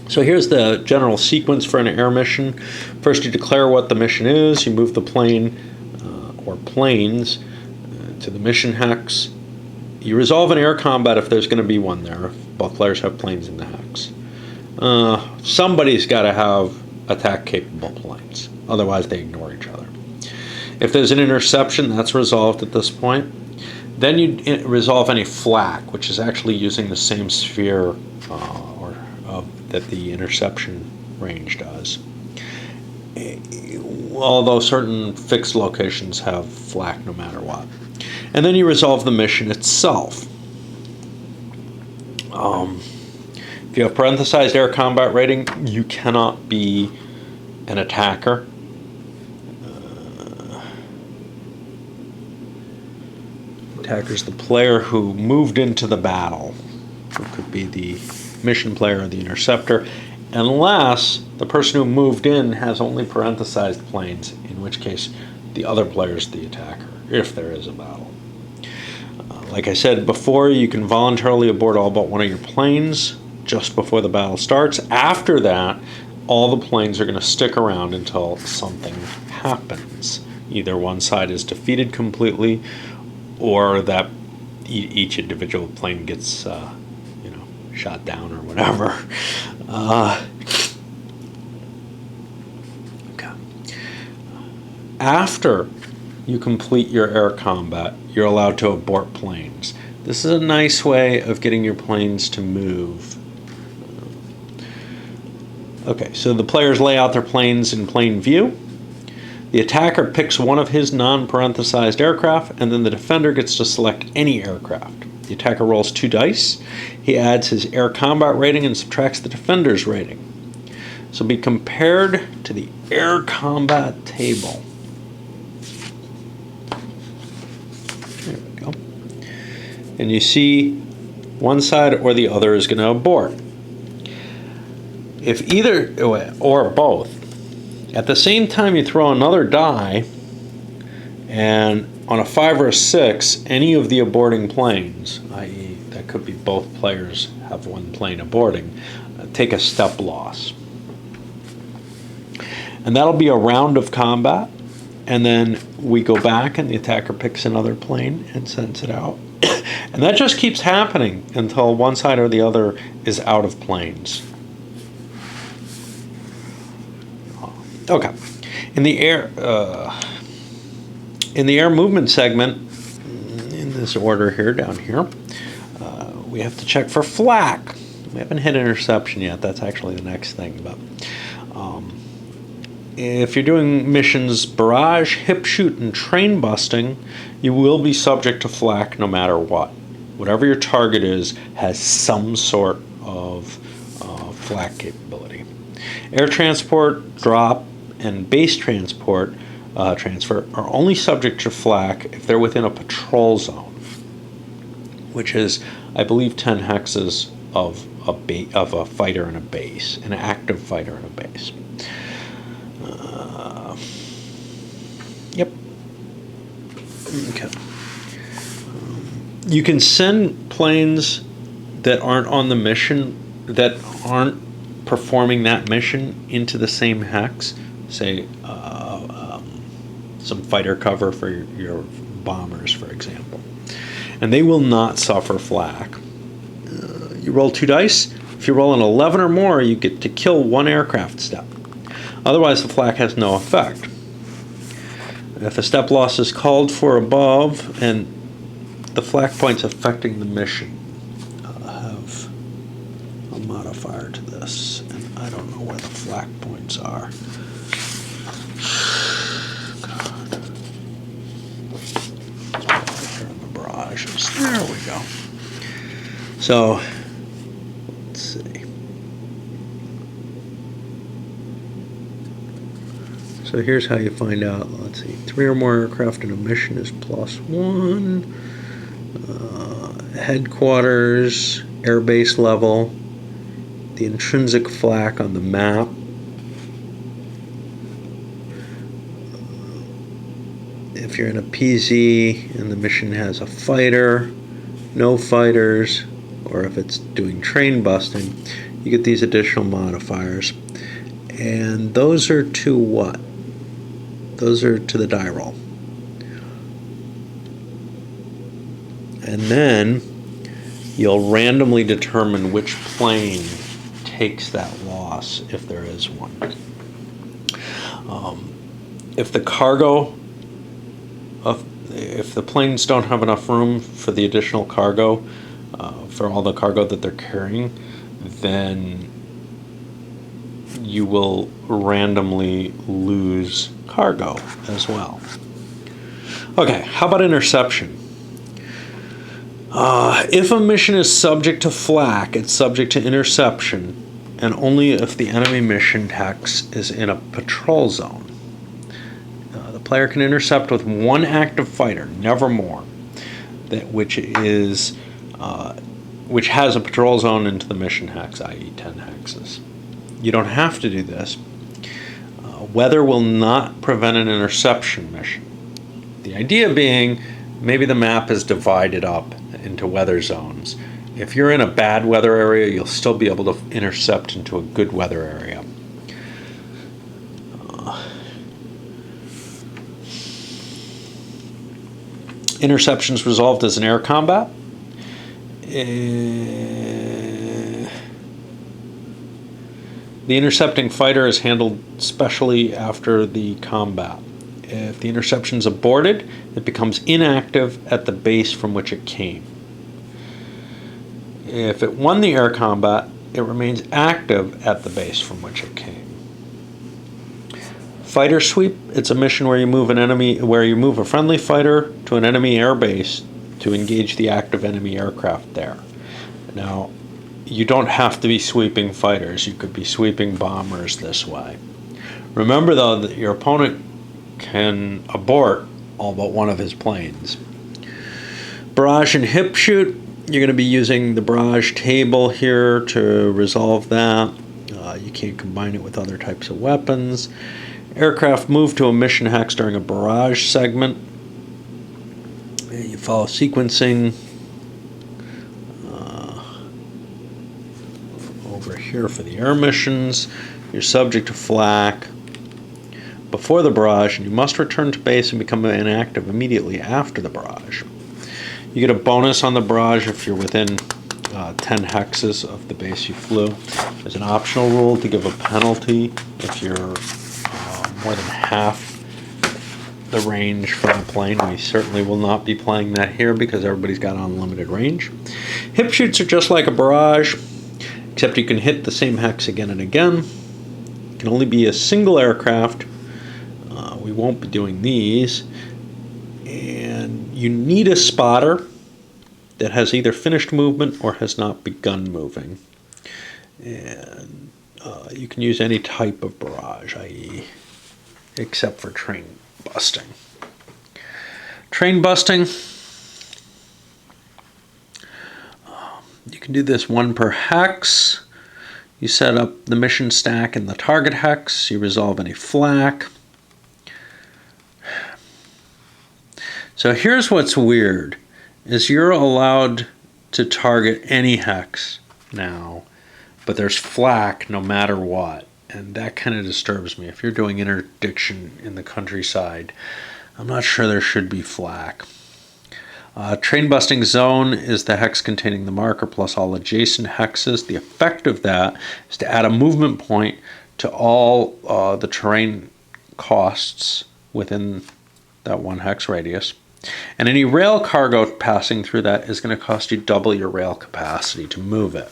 So here's the general sequence for an air mission. First, you declare what the mission is. You move the plane or planes to the mission hex. You resolve an air combat if there's going to be one there, if both players have planes in the hex. Somebody's got to have attack-capable planes. Otherwise, they ignore each other. If there's an interception, that's resolved at this point. Then you resolve any flak, which is actually using the same sphere that the interception range does. Although certain fixed locations have flak no matter what. And then you resolve the mission itself. If you have parenthesized air combat rating, you cannot be an attacker. Attacker's the player who moved into the battle. It could be the mission player or the interceptor, unless the person who moved in has only parenthesized planes, in which case the other player is the attacker, if there is a battle. Like I said before, you can voluntarily abort all but one of your planes just before the battle starts. After that, all the planes are going to stick around until something happens. Either one side is defeated completely, or that each individual plane gets shot down or whatever. Okay. After you complete your air combat, you're allowed to abort planes. This is a nice way of getting your planes to move. Okay, so the players lay out their planes in plain view. The attacker picks one of his non-parenthesized aircraft, and then the defender gets to select any aircraft. The attacker rolls 2 dice. He adds his air combat rating and subtracts the defender's rating. So be compared to the air combat table. There we go. And you see one side or the other is going to abort. If either or both, at the same time you throw another die, and on a 5 or a 6, any of the aborting planes, i.e. that could be both players have one plane aborting, take a step loss. And that'll be a round of combat, and then we go back and the attacker picks another plane and sends it out. And And that just keeps happening until one side or the other is out of planes. Okay. In the air movement segment, in this order here, down here, we have to check for flak. We haven't hit interception yet. That's actually the next thing. But if you're doing missions barrage, hip shoot, and train busting, you will be subject to flak no matter what. Whatever your target is has some sort of flak capability. Air transport, drop, and base transport transfer are only subject to flak if they're within a patrol zone, which is, I believe, 10 hexes of a fighter and a base, an active fighter and a base. Yep. Okay. You can send planes that aren't on the mission, that aren't performing that mission, into the same hex. Say, some fighter cover for your bombers, for example. And they will not suffer flak. You roll 2 dice. If you roll an 11 or more, you get to kill 1 aircraft step. Otherwise, the flak has no effect. If a step loss is called for above, and the flak points affecting the mission have a modifier to this, and I don't know where the flak points are. God. It's right here in the barrages. There we go. So, let's see. So here's how you find out. Let's see. 3 or more aircraft in a mission is +1. Headquarters, airbase level, the intrinsic flak on the map. If you're in a PZ and the mission has a fighter, no fighters, or if it's doing train busting, you get these additional modifiers. And those are to what? Those are to the die roll. And then you'll randomly determine which plane takes that loss, if there is one. If the cargo, if the planes don't have enough room for the additional cargo, for all the cargo that they're carrying, then you will randomly lose cargo as well. Okay, how about interception? If a mission is subject to flak, it's subject to interception, and only if the enemy mission hex is in a patrol zone. The player can intercept with 1 active fighter, never more, which has a patrol zone into the mission hex, i.e. 10 hexes. You don't have to do this. Weather will not prevent an interception mission. The idea being, maybe the map is divided up into weather zones. If you're in a bad weather area, you'll still be able to intercept into a good weather area. Interceptions resolved as an air combat. The intercepting fighter is handled specially after the combat. If the interception is aborted, it becomes inactive at the base from which it came. If it won the air combat, it remains active at the base from which it came. Fighter sweep, it's a mission where you move a friendly fighter to an enemy air base to engage the active enemy aircraft there. Now, you don't have to be sweeping fighters. You could be sweeping bombers this way. Remember, though, that your opponent can abort all but one of his planes. Barrage and hip shoot, you're going to be using the barrage table here to resolve that. You can't combine it with other types of weapons. Aircraft move to a mission hex during a barrage segment. You follow sequencing. Over here for the air missions, you're subject to flak before the barrage, and you must return to base and become inactive immediately after the barrage. You get a bonus on the barrage if you're within 10 hexes of the base you flew. There's an optional rule to give a penalty if you're more than half the range from the plane. We certainly will not be playing that here because everybody's got unlimited range. Hip shoots are just like a barrage, except you can hit the same hex again and again. It can only be a single aircraft. We won't be doing these. And you need a spotter that has either finished movement or has not begun moving. And you can use any type of barrage, i.e. except for train busting. Train busting, you can do this 1 per hex. You set up the mission stack in the target hex. You resolve any flak. So here's what's weird, is you're allowed to target any hex now, but there's flak no matter what. And that kind of disturbs me. If you're doing interdiction in the countryside, I'm not sure there should be flak. Train busting zone is the hex containing the marker plus all adjacent hexes. The effect of that is to add a movement point to all the terrain costs within that 1 hex radius. And any rail cargo passing through that is going to cost you double your rail capacity to move it.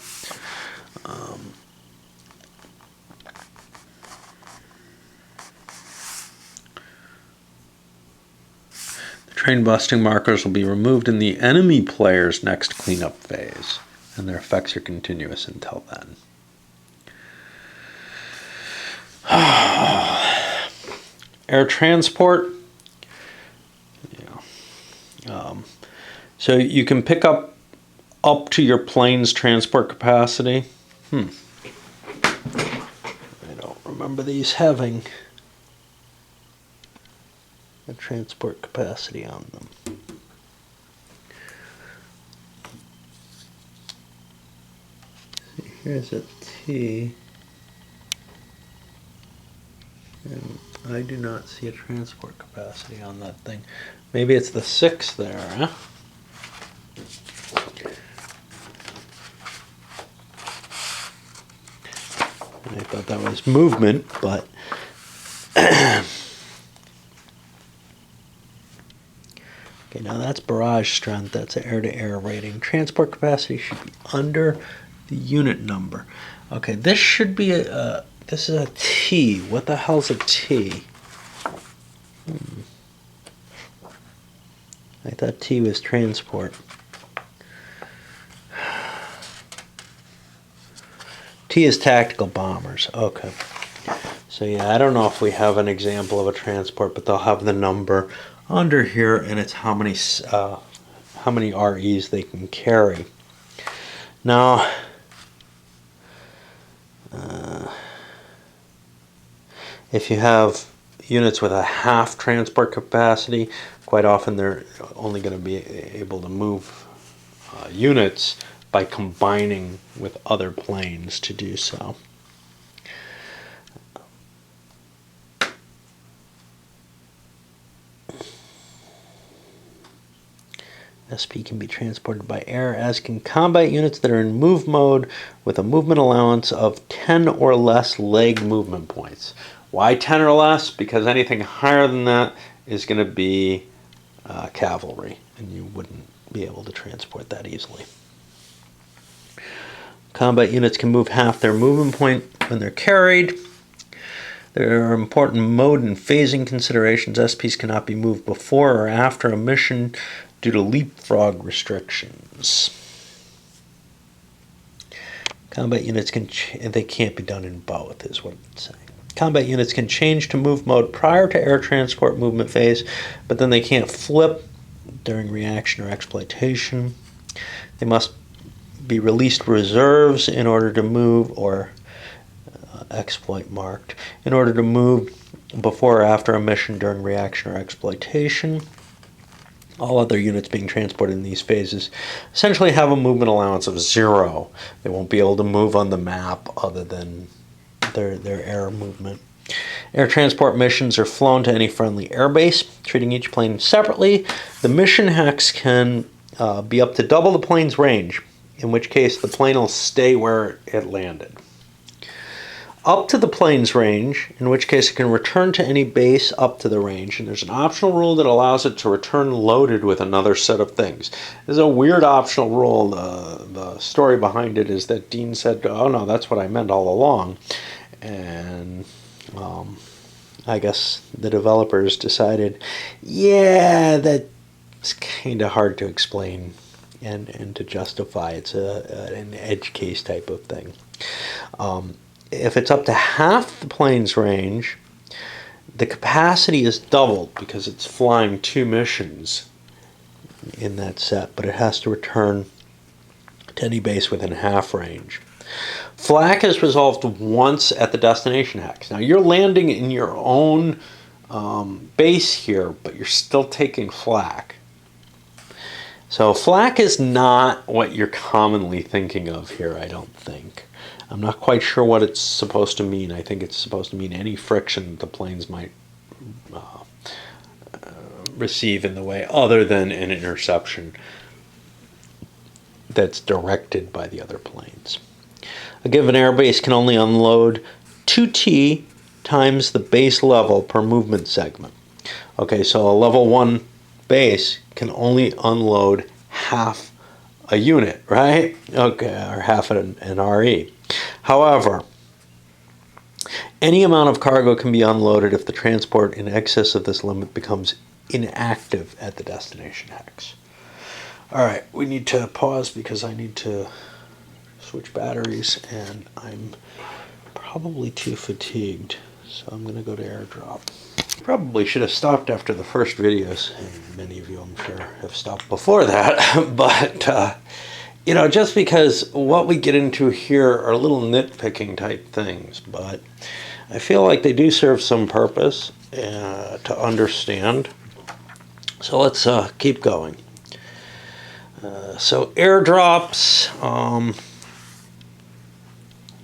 Train busting markers will be removed in the enemy player's next cleanup phase, and their effects are continuous until then. Air transport. So you can pick up to your plane's transport capacity. I don't remember these having a transport capacity on them. See, here's a T, and I do not see a transport capacity on that thing. Maybe it's the 6 there, huh? I thought that was movement, but okay, now that's barrage strength. That's an air-to-air rating. Transport capacity should be under the unit number. Okay, this should be this is a T. What the hell's a T? I thought T was transport. T is tactical bombers. Okay. So yeah, I don't know if we have an example of a transport, but they'll have the number under here, and it's how many REs they can carry. Now, if you have units with a half transport capacity, quite often they're only going to be able to move units by combining with other planes to do so. SP can be transported by air, as can combat units that are in move mode with a movement allowance of 10 or less leg movement points. Why 10 or less? Because anything higher than that is going to be cavalry, and you wouldn't be able to transport that easily. Combat units can move half their movement point when they're carried. There are important mode and phasing considerations. SPs cannot be moved before or after a mission due to leapfrog restrictions. Combat units they can't be done in both, is what it's saying. Combat units can change to move mode prior to air transport movement phase, but then they can't flip during reaction or exploitation. They must be released reserves in order to move, or exploit marked, in order to move before or after a mission during reaction or exploitation. All other units being transported in these phases essentially have a movement allowance of 0. They won't be able to move on the map other than their air movement. Air transport missions are flown to any friendly airbase, treating each plane separately. The mission hex can be up to double the plane's range, in which case the plane will stay where it landed. Up to the plane's range, in which case it can return to any base up to the range, and there's an optional rule that allows it to return loaded with another set of things. There's a weird optional rule. The story behind it is that Dean said, oh no, that's what I meant all along. And I guess the developers decided, yeah, that's kind of hard to explain and to justify. It's an edge case type of thing. If it's up to half the plane's range, the capacity is doubled because it's flying 2 missions in that set, but it has to return to any base within half range. Flak is resolved once at the destination hex. Now you're landing in your own base here, but you're still taking flak. So flak is not what you're commonly thinking of here, I don't think. I'm not quite sure what it's supposed to mean. I think it's supposed to mean any friction the planes might receive in the way other than an interception that's directed by the other planes. A given airbase can only unload 2t times the base level per movement segment. Okay, so a level 1 base can only unload half a unit, right? Okay, or half an RE. However, any amount of cargo can be unloaded if the transport in excess of this limit becomes inactive at the destination hex. All right, we need to pause because I need to switch batteries and I'm probably too fatigued, so I'm going to go to airdrop. Probably should have stopped after the first videos, and many of you I'm sure have stopped before that, but you know, just because what we get into here are little nitpicking type things, but I feel like they do serve some purpose to understand. So let's keep going. So airdrops,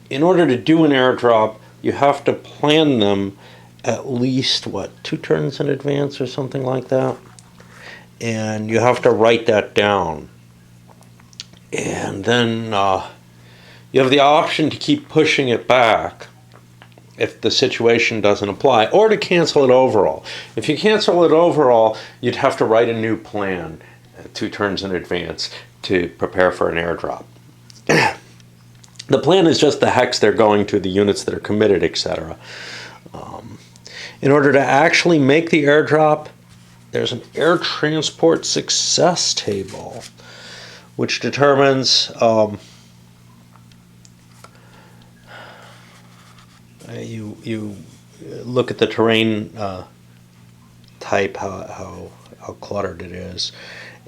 in order to do an airdrop, you have to plan them at least, 2 turns in advance or something like that? And you have to write that down. And then you have the option to keep pushing it back if the situation doesn't apply, or to cancel it overall. If you cancel it overall, you'd have to write a new plan 2 turns in advance to prepare for an airdrop. The plan is just the hex they're going to, the units that are committed, etc. In order to actually make the airdrop, there's an air transport success table, which determines you look at the terrain type, how cluttered it is,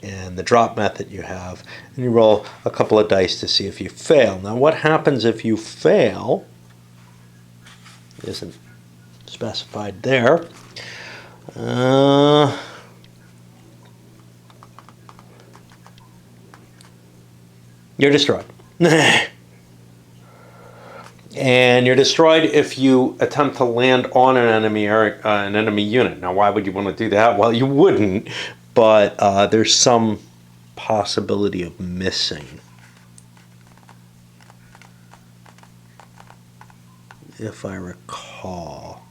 and the drop method you have, and you roll a couple of dice to see if you fail. Now what happens if you fail isn't specified there. You're destroyed. And you're destroyed if you attempt to land on an enemy unit. Now, why would you want to do that? Well, you wouldn't, but there's some possibility of missing, if I recall.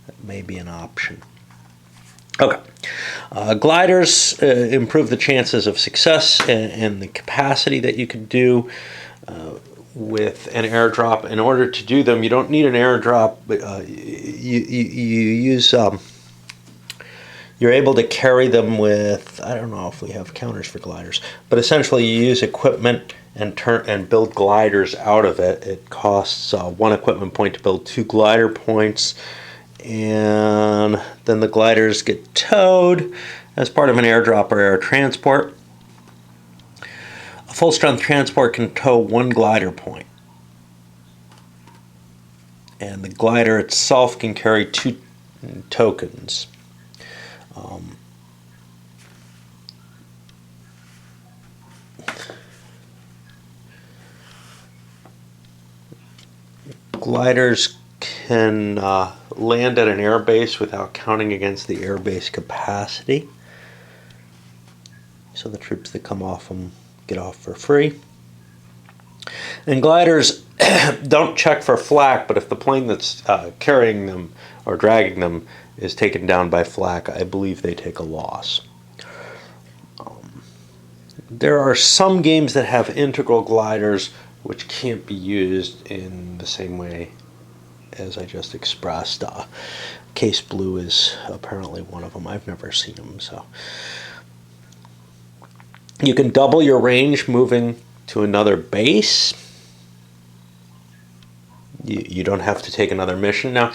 That may be an option. Okay. Gliders improve the chances of success and the capacity that you can do with an airdrop. In order to do them, you don't need an airdrop, but you use you're able to carry them with, I don't know if we have counters for gliders, but essentially you use equipment and build gliders out of it. It costs 1 equipment point to build 2 glider points, and then the gliders get towed as part of an airdrop or air transport. A full-strength transport can tow 1 glider point, and the glider itself can carry 2 tokens. Gliders can land at an airbase without counting against the airbase capacity. so the troops that come off them get off for free. And gliders don't check for flak, but if the plane that's carrying them or dragging them is taken down by flak, I believe they take a loss. There are some games that have integral gliders which can't be used in the same way as I just expressed. Case Blue is apparently one of them. I've never seen them. So you can double your range moving to another base. You don't have to take another mission. Now,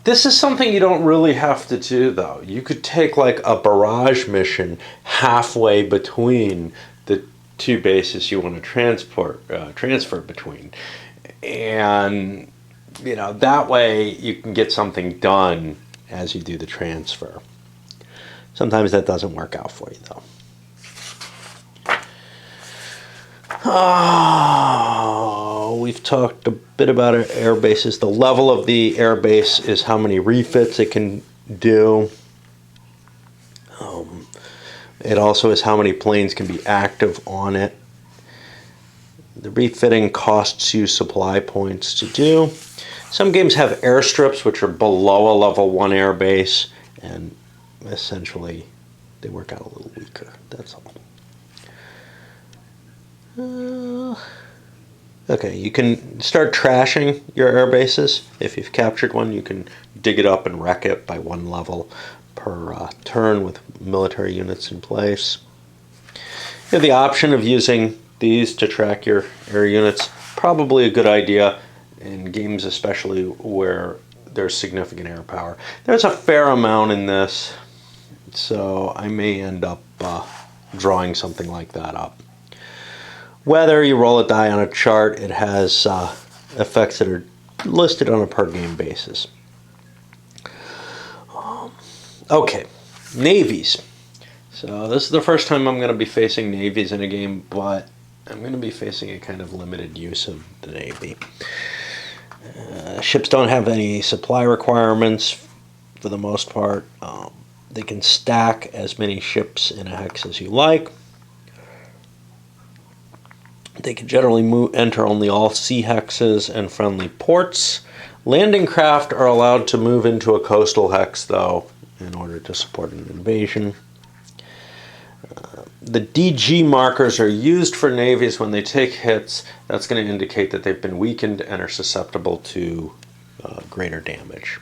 this is something you don't really have to do, though. You could take like a barrage mission halfway between the two bases you want to transfer between, and that way you can get something done as you do the transfer. Sometimes that doesn't work out for you, though. We've talked a bit about air bases. The level of the air base is how many refits it can do. It also is how many planes can be active on it. The refitting costs you supply points to do. Some games have airstrips, which are below a level 1 air base, and essentially they work out a little weaker. That's all. Okay, you can start trashing your air bases. If you've captured one, you can dig it up and wreck it by 1 level per turn with military units in place. You have the option of using these to track your air units. Probably a good idea in games especially where there's significant air power. There's a fair amount in this, so I may end up drawing something like that up. Whether you roll a die on a chart, it has effects that are listed on a per game basis. Okay, navies. So this is the first time I'm going to be facing navies in a game, but I'm going to be facing a kind of limited use of the Navy. Ships don't have any supply requirements for the most part. They can stack as many ships in a hex as you like. They can generally enter only all sea hexes and friendly ports. Landing craft are allowed to move into a coastal hex, though, in order to support an invasion. The DG markers are used for navies when they take hits. That's going to indicate that they've been weakened and are susceptible to greater damage.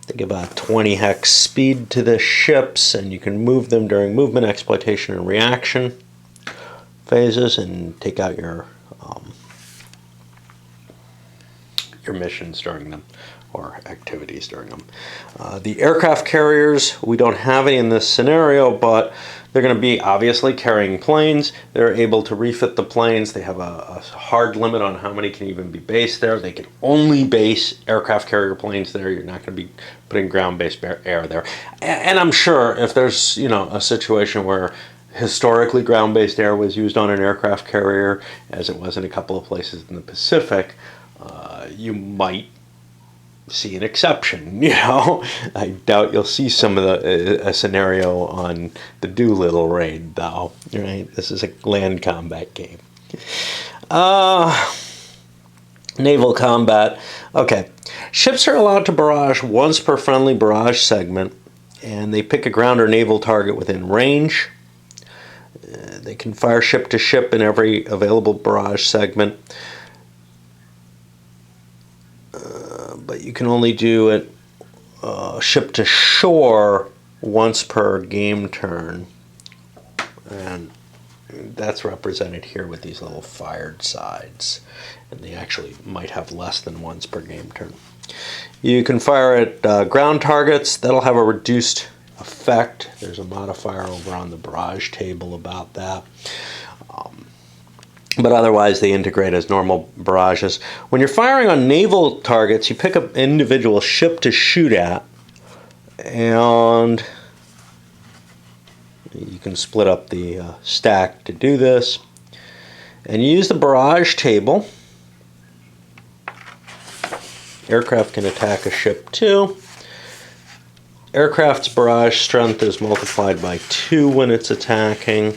They give a 20 hex speed to the ships, and you can move them during movement, exploitation, and reaction phases, and take out your missions during them, or activities during them. The aircraft carriers, we don't have any in this scenario, but they're going to be obviously carrying planes. They're able to refit the planes. They have a hard limit on how many can even be based there. They can only base aircraft carrier planes there. You're not going to be putting ground-based air there. And I'm sure if there's a situation where historically ground-based air was used on an aircraft carrier, as it was in a couple of places in the Pacific, you might see an exception. I doubt you'll see some of a scenario on the Doolittle raid, though. Right? This is a land combat game. Naval combat. Okay, ships are allowed to barrage once per friendly barrage segment, and they pick a ground or naval target within range. They can fire ship to ship in every available barrage segment. But you can only do it ship to shore once per game turn, and that's represented here with these little fired sides, and they actually might have less than once per game turn. You can fire at ground targets. That'll have a reduced effect. There's a modifier over on the barrage table about that. But otherwise they integrate as normal barrages. When you're firing on naval targets, you pick up an individual ship to shoot at, and you can split up the stack to do this. And you use the barrage table. Aircraft can attack a ship too. Aircraft's barrage strength is multiplied by 2 when it's attacking.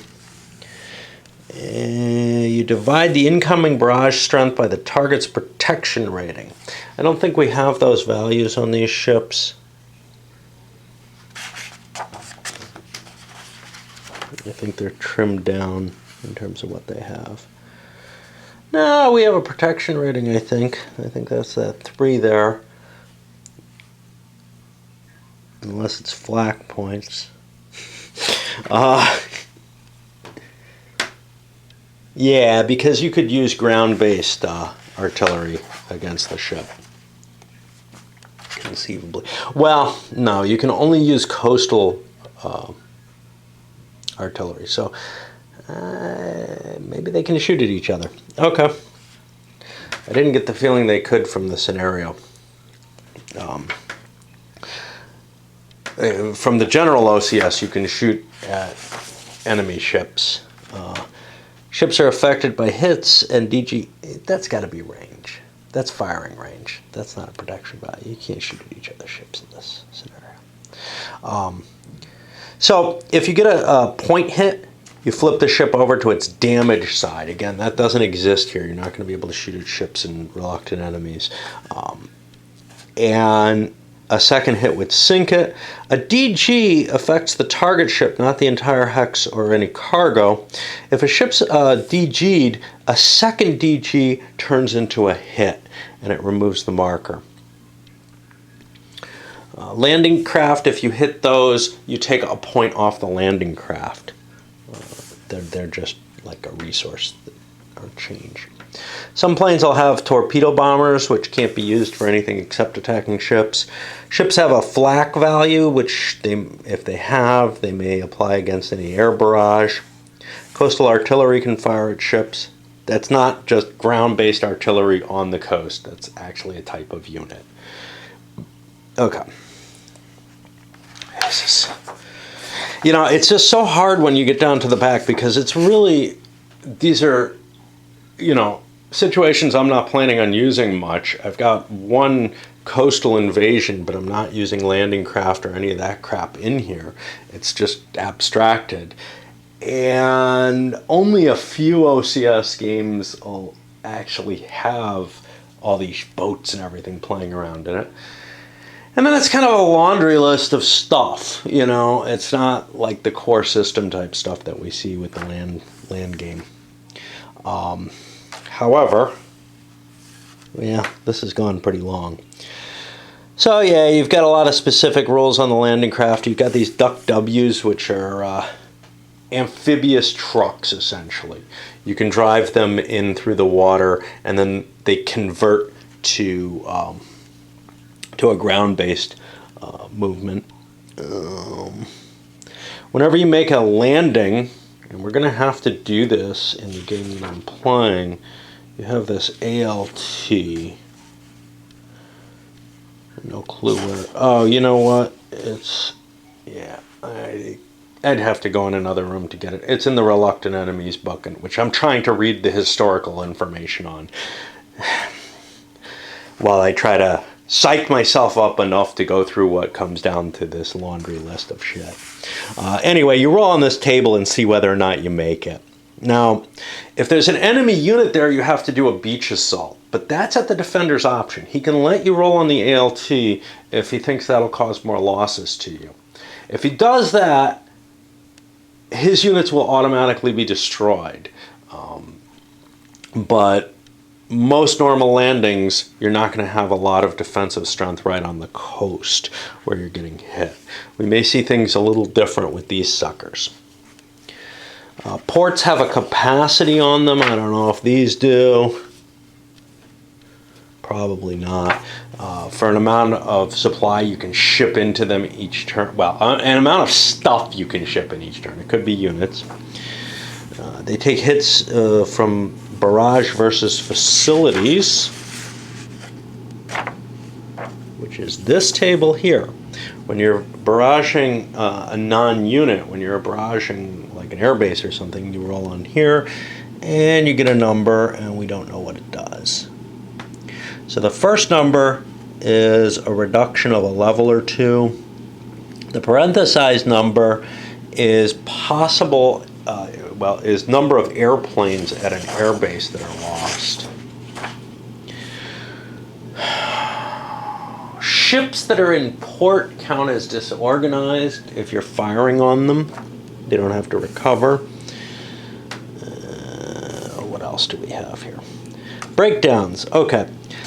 You divide the incoming barrage strength by the target's protection rating. I don't think we have those values on these ships. I think they're trimmed down in terms of what they have. No, we have a protection rating, I think. I think that's that 3 there. Unless it's flak points. Yeah, because you could use ground-based artillery against the ship. Conceivably. Well, no, you can only use coastal artillery. So maybe they can shoot at each other. Okay. I didn't get the feeling they could from the scenario. From the general OCS, you can shoot at enemy ships. Ships are affected by hits and DG. That's got to be range. That's firing range. That's not a protection value. You can't shoot at each other's ships in this scenario. So if you get a point hit, you flip the ship over to its damage side. Again, that doesn't exist here. You're not going to be able to shoot at ships and reluctant enemies. And a second hit would sink it. A DG affects the target ship, not the entire hex or any cargo. If a ship's DG'd, a second DG turns into a hit, and it removes the marker. Landing craft, if you hit those, you take a point off the landing craft. They're just like a resource or change. Some planes will have torpedo bombers, which can't be used for anything except attacking ships. Ships have a flak value, which if they have, they may apply against any air barrage. Coastal artillery can fire at ships. That's not just ground-based artillery on the coast. That's actually a type of unit. Okay. You know, it's just so hard when you get down to the back because it's really, these are, you know, situations I'm not planning on using much. I've got one coastal invasion, but I'm not using landing craft or any of that crap in here. It's just abstracted. And only a few OCS games will actually have all these boats and everything playing around in it. And then it's kind of a laundry list of stuff, you know. It's not like the core system type stuff that we see with the land game. However, yeah, this has gone pretty long. So yeah, you've got a lot of specific rules on the landing craft. You've got these duck W's, which are amphibious trucks, essentially. You can drive them in through the water, and then they convert to a ground-based movement. Whenever you make a landing, and we're going to have to do this in the game that I'm playing, you have this ALT. No clue where. Oh, you know what? It's, yeah, I'd have to go in another room to get it. It's in the reluctant enemies bucket, which I'm trying to read the historical information on while I try to psych myself up enough to go through what comes down to this laundry list of shit. Anyway, you roll on this table and see whether or not you make it. Now, if there's an enemy unit there, you have to do a beach assault. But that's at the defender's option. He can let you roll on the ALT if he thinks that'll cause more losses to you. If he does that, his units will automatically be destroyed. But most normal landings, you're not going to have a lot of defensive strength right on the coast where you're getting hit. We may see things a little different with these suckers. Ports have a capacity on them. I don't know if these do. Probably not. For an amount of supply you can ship into them each turn. Well, an amount of stuff you can ship in each turn. It could be units. They take hits from barrage versus facilities, which is this table here. When you're barraging a non-unit, when you're barraging like an airbase or something, you roll on here and you get a number, and we don't know what it does. So the first number is a reduction of a level or two. The parenthesized number is possible, is number of airplanes at an airbase that are lost. Ships that are in port count as disorganized if you're firing on them. They don't have to recover. What else do we have here? Breakdowns. Okay,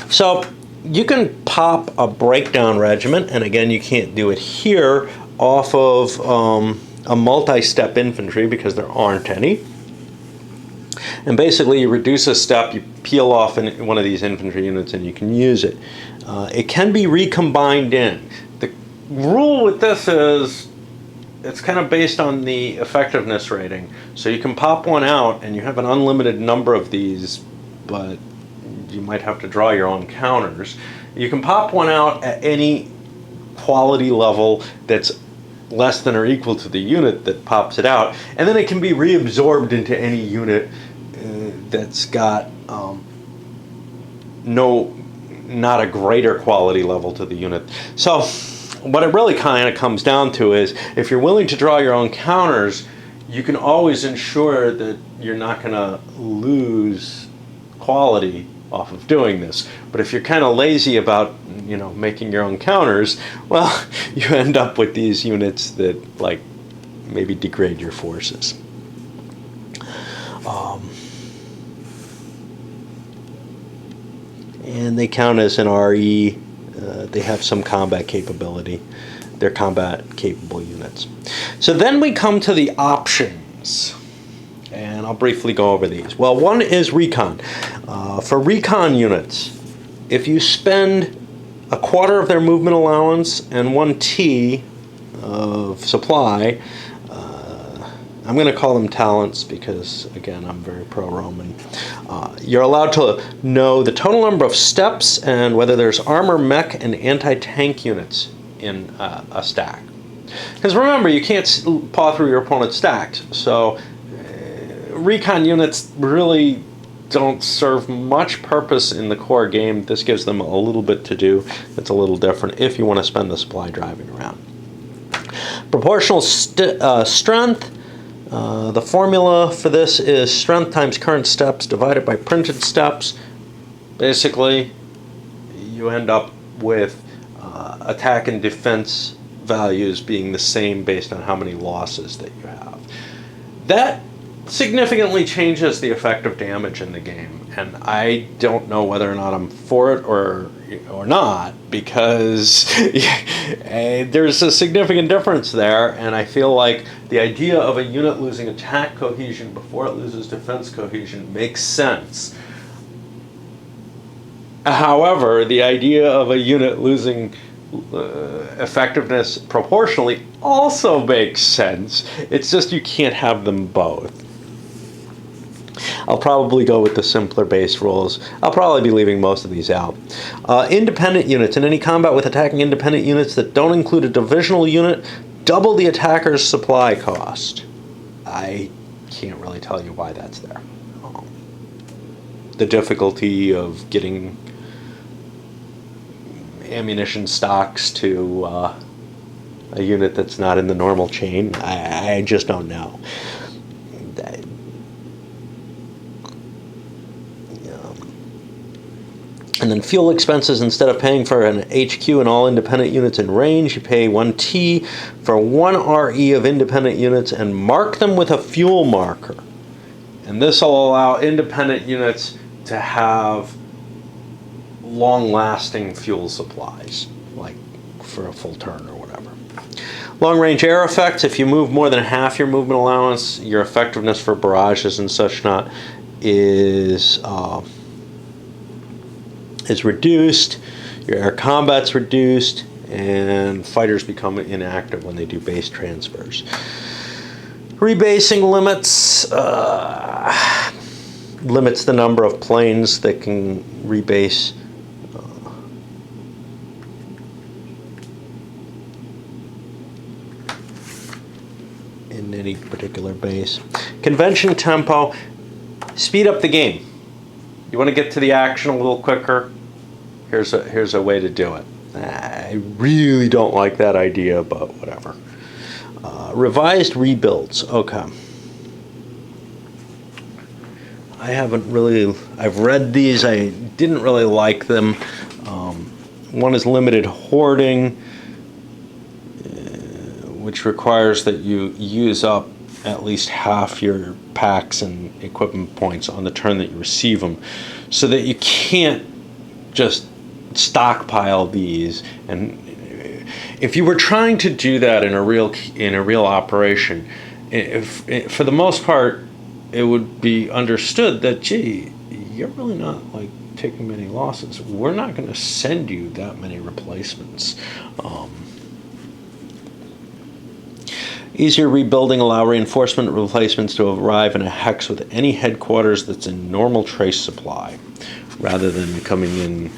so you can pop a breakdown regiment, and again, you can't do it here, off of a multi-step infantry because there aren't any. And basically, you reduce a step, you peel off one of these infantry units, and you can use it. It can be recombined in. The rule with this is it's kind of based on the effectiveness rating. So you can pop one out, and you have an unlimited number of these, but you might have to draw your own counters. You can pop one out at any quality level that's less than or equal to the unit that pops it out, and then it can be reabsorbed into any unit that's got not a greater quality level to the unit. So what it really kind of comes down to is, if you're willing to draw your own counters, you can always ensure that you're not going to lose quality off of doing this. But if you're kind of lazy about, making your own counters, well, you end up with these units that maybe degrade your forces. And they count as an RE. They have some combat capability. They're combat capable units. So then we come to the options, and I'll briefly go over these. Well, one is recon. For recon units, if you spend a quarter of their movement allowance and 1 T of supply, I'm going to call them talents because, again, I'm very pro-Roman. You're allowed to know the total number of steps and whether there's armor, mech, and anti-tank units in a stack. Because remember, you can't paw through your opponent's stacks. So recon units really don't serve much purpose in the core game. This gives them a little bit to do that's a little different if you want to spend the supply driving around. Proportional strength. The formula for this is strength times current steps divided by printed steps. Basically, you end up with attack and defense values being the same based on how many losses that you have. That significantly changes the effect of damage in the game, and I don't know whether or not I'm for it or not, because there's a significant difference there, and I feel like the idea of a unit losing attack cohesion before it loses defense cohesion makes sense. However, the idea of a unit losing effectiveness proportionally also makes sense. It's just you can't have them both. I'll probably go with the simpler base rules. I'll probably be leaving most of these out. Independent units. In any combat with attacking independent units that don't include a divisional unit, double the attacker's supply cost. I can't really tell you why that's there. The difficulty of getting ammunition stocks to a unit that's not in the normal chain, I just don't know. And then fuel expenses, instead of paying for an HQ and all independent units in range, you pay 1 T for 1 RE of independent units and mark them with a fuel marker. And this will allow independent units to have long-lasting fuel supplies, like for a full turn or whatever. Long-range air effects. If you move more than half your movement allowance, your effectiveness for barrages and such not is reduced, your air combat's reduced, and fighters become inactive when they do base transfers. Rebasing limits limits the number of planes that can rebase in any particular base. Convention tempo, speed up the game. You want to get to the action a little quicker? Here's a way to do it. I really don't like that idea, but whatever. Revised rebuilds. Okay. I've read these. I didn't really like them. One is limited hoarding, which requires that you use up at least half your packs and equipment points on the turn that you receive them, so that you can't just stockpile these. And if you were trying to do that in a real operation, for the most part, it would be understood that, gee, you're really not like taking many losses. We're not going to send you that many replacements. Easier rebuilding, allow reinforcement replacements to arrive in a hex with any headquarters that's in normal trace supply, rather than coming in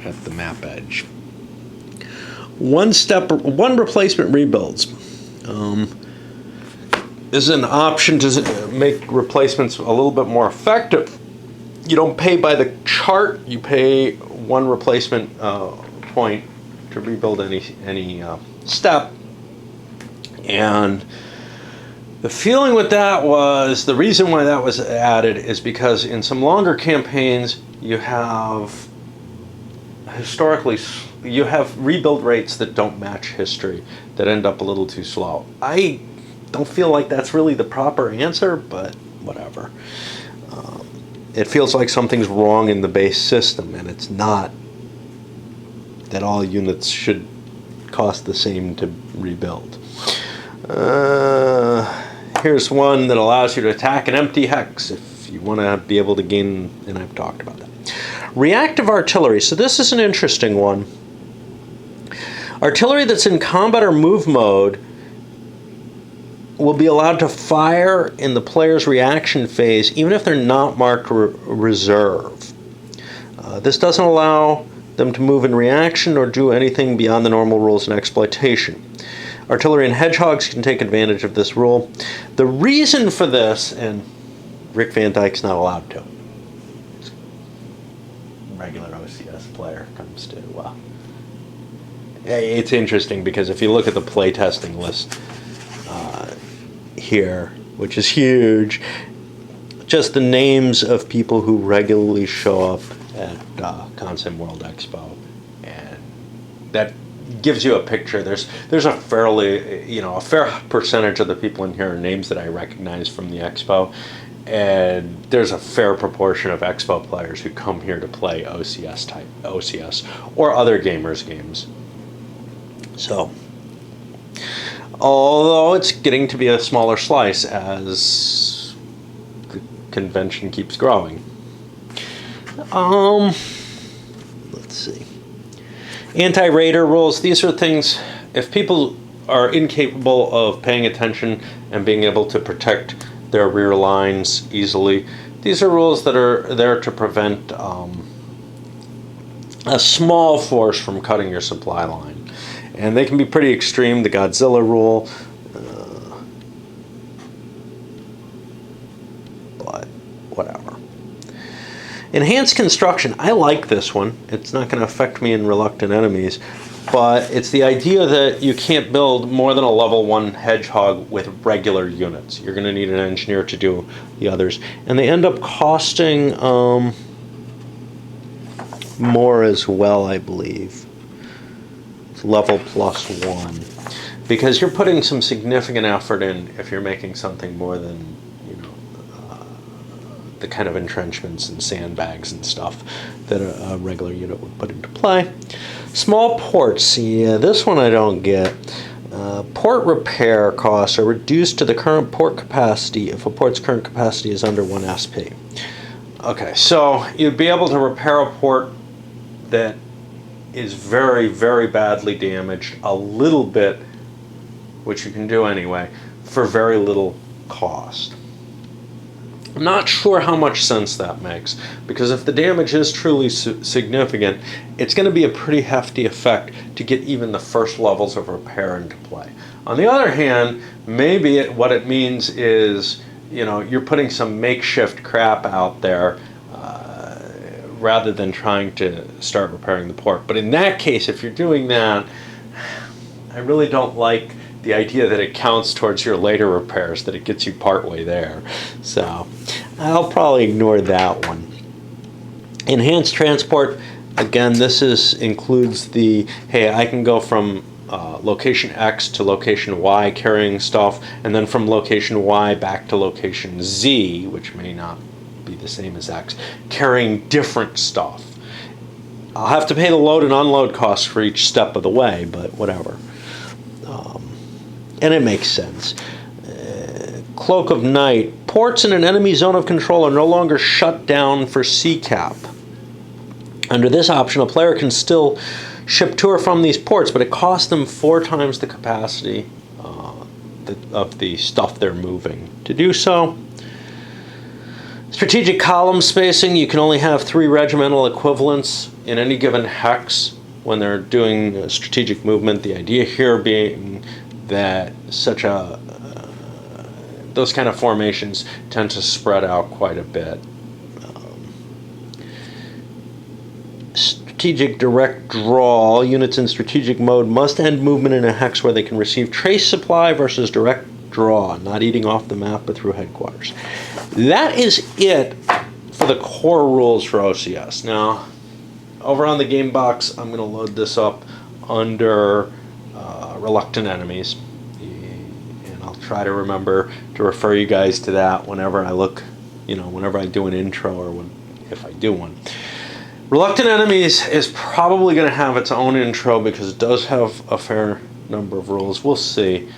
at the map edge. One replacement rebuilds. This is an option to make replacements a little bit more effective. You don't pay by the chart. You pay one replacement point to rebuild any step. And the feeling with that was, the reason why that was added is because in some longer campaigns, you have rebuild rates that don't match history, that end up a little too slow. I don't feel like that's really the proper answer, but whatever. It feels like something's wrong in the base system, and it's not that all units should cost the same to rebuild. Here's one that allows you to attack an empty hex if you want to be able to gain, and I've talked about that. Reactive artillery. So this is an interesting one. Artillery that's in combat or move mode will be allowed to fire in the player's reaction phase, even if they're not marked reserve. This doesn't allow them to move in reaction or do anything beyond the normal rules in exploitation. Artillery and hedgehogs can take advantage of this rule. The reason for this, and Rick Van Dyke's not allowed to. Regular OCS player comes to. It's interesting because if you look at the playtesting list here, which is huge, just the names of people who regularly show up at Consim World Expo, and that gives you a picture. There's a fairly, a fair percentage of the people in here are names that I recognize from the expo, and there's a fair proportion of expo players who come here to play OCS or other gamers games. So, although it's getting to be a smaller slice as the convention keeps growing. Let's see. Anti-raider rules. These are things, if people are incapable of paying attention and being able to protect their rear lines easily, these are rules that are there to prevent a small force from cutting your supply line. And they can be pretty extreme. The Godzilla rule. But whatever. Enhanced construction. I like this one. It's not going to affect me in reluctant enemies, but it's the idea that you can't build more than a level 1 hedgehog with regular units. You're going to need an engineer to do the others, and they end up costing more as well, I believe. It's level +1, because you're putting some significant effort in if you're making something more than the kind of entrenchments and sandbags and stuff that a regular unit would put into play. Small ports, yeah, this one I don't get. Port repair costs are reduced to the current port capacity if a port's current capacity is under 1 SP. Okay, so you'd be able to repair a port that is very, very badly damaged a little bit, which you can do anyway, for very little cost. I'm not sure how much sense that makes, because if the damage is truly significant, it's going to be a pretty hefty effect to get even the first levels of repair into play. On the other hand, maybe what it means is, you're putting some makeshift crap out there rather than trying to start repairing the port. But in that case, if you're doing that, I really don't like the idea that it counts towards your later repairs, that it gets you partway there. So I'll probably ignore that one. Enhanced transport, again, this includes the, hey, I can go from location X to location Y carrying stuff, and then from location Y back to location Z, which may not be the same as X, carrying different stuff. I'll have to pay the load and unload costs for each step of the way, but whatever. And it makes sense. Cloak of Night. Ports in an enemy zone of control are no longer shut down for CCAP. Under this option, a player can still ship to or from these ports, but it costs them 4 times the capacity of the stuff they're moving to do so. Strategic column spacing. You can only have 3 regimental equivalents in any given hex when they're doing strategic movement. The idea here being that those kind of formations tend to spread out quite a bit. Strategic direct draw. Units in strategic mode must end movement in a hex where they can receive trace supply versus direct draw, not eating off the map but through headquarters. That is it for the core rules for OCS. Now, over on the game box, I'm going to load this up under reluctant enemies, and I'll try to remember to refer you guys to that whenever I look, whenever I do an intro or if I do one. Reluctant enemies is probably going to have its own intro because it does have a fair number of rules. We'll see.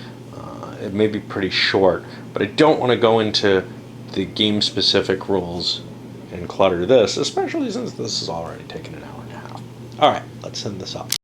It may be pretty short, but I don't want to go into the game-specific rules and clutter this, especially since this is already taken an hour and a half. All right, let's send this up.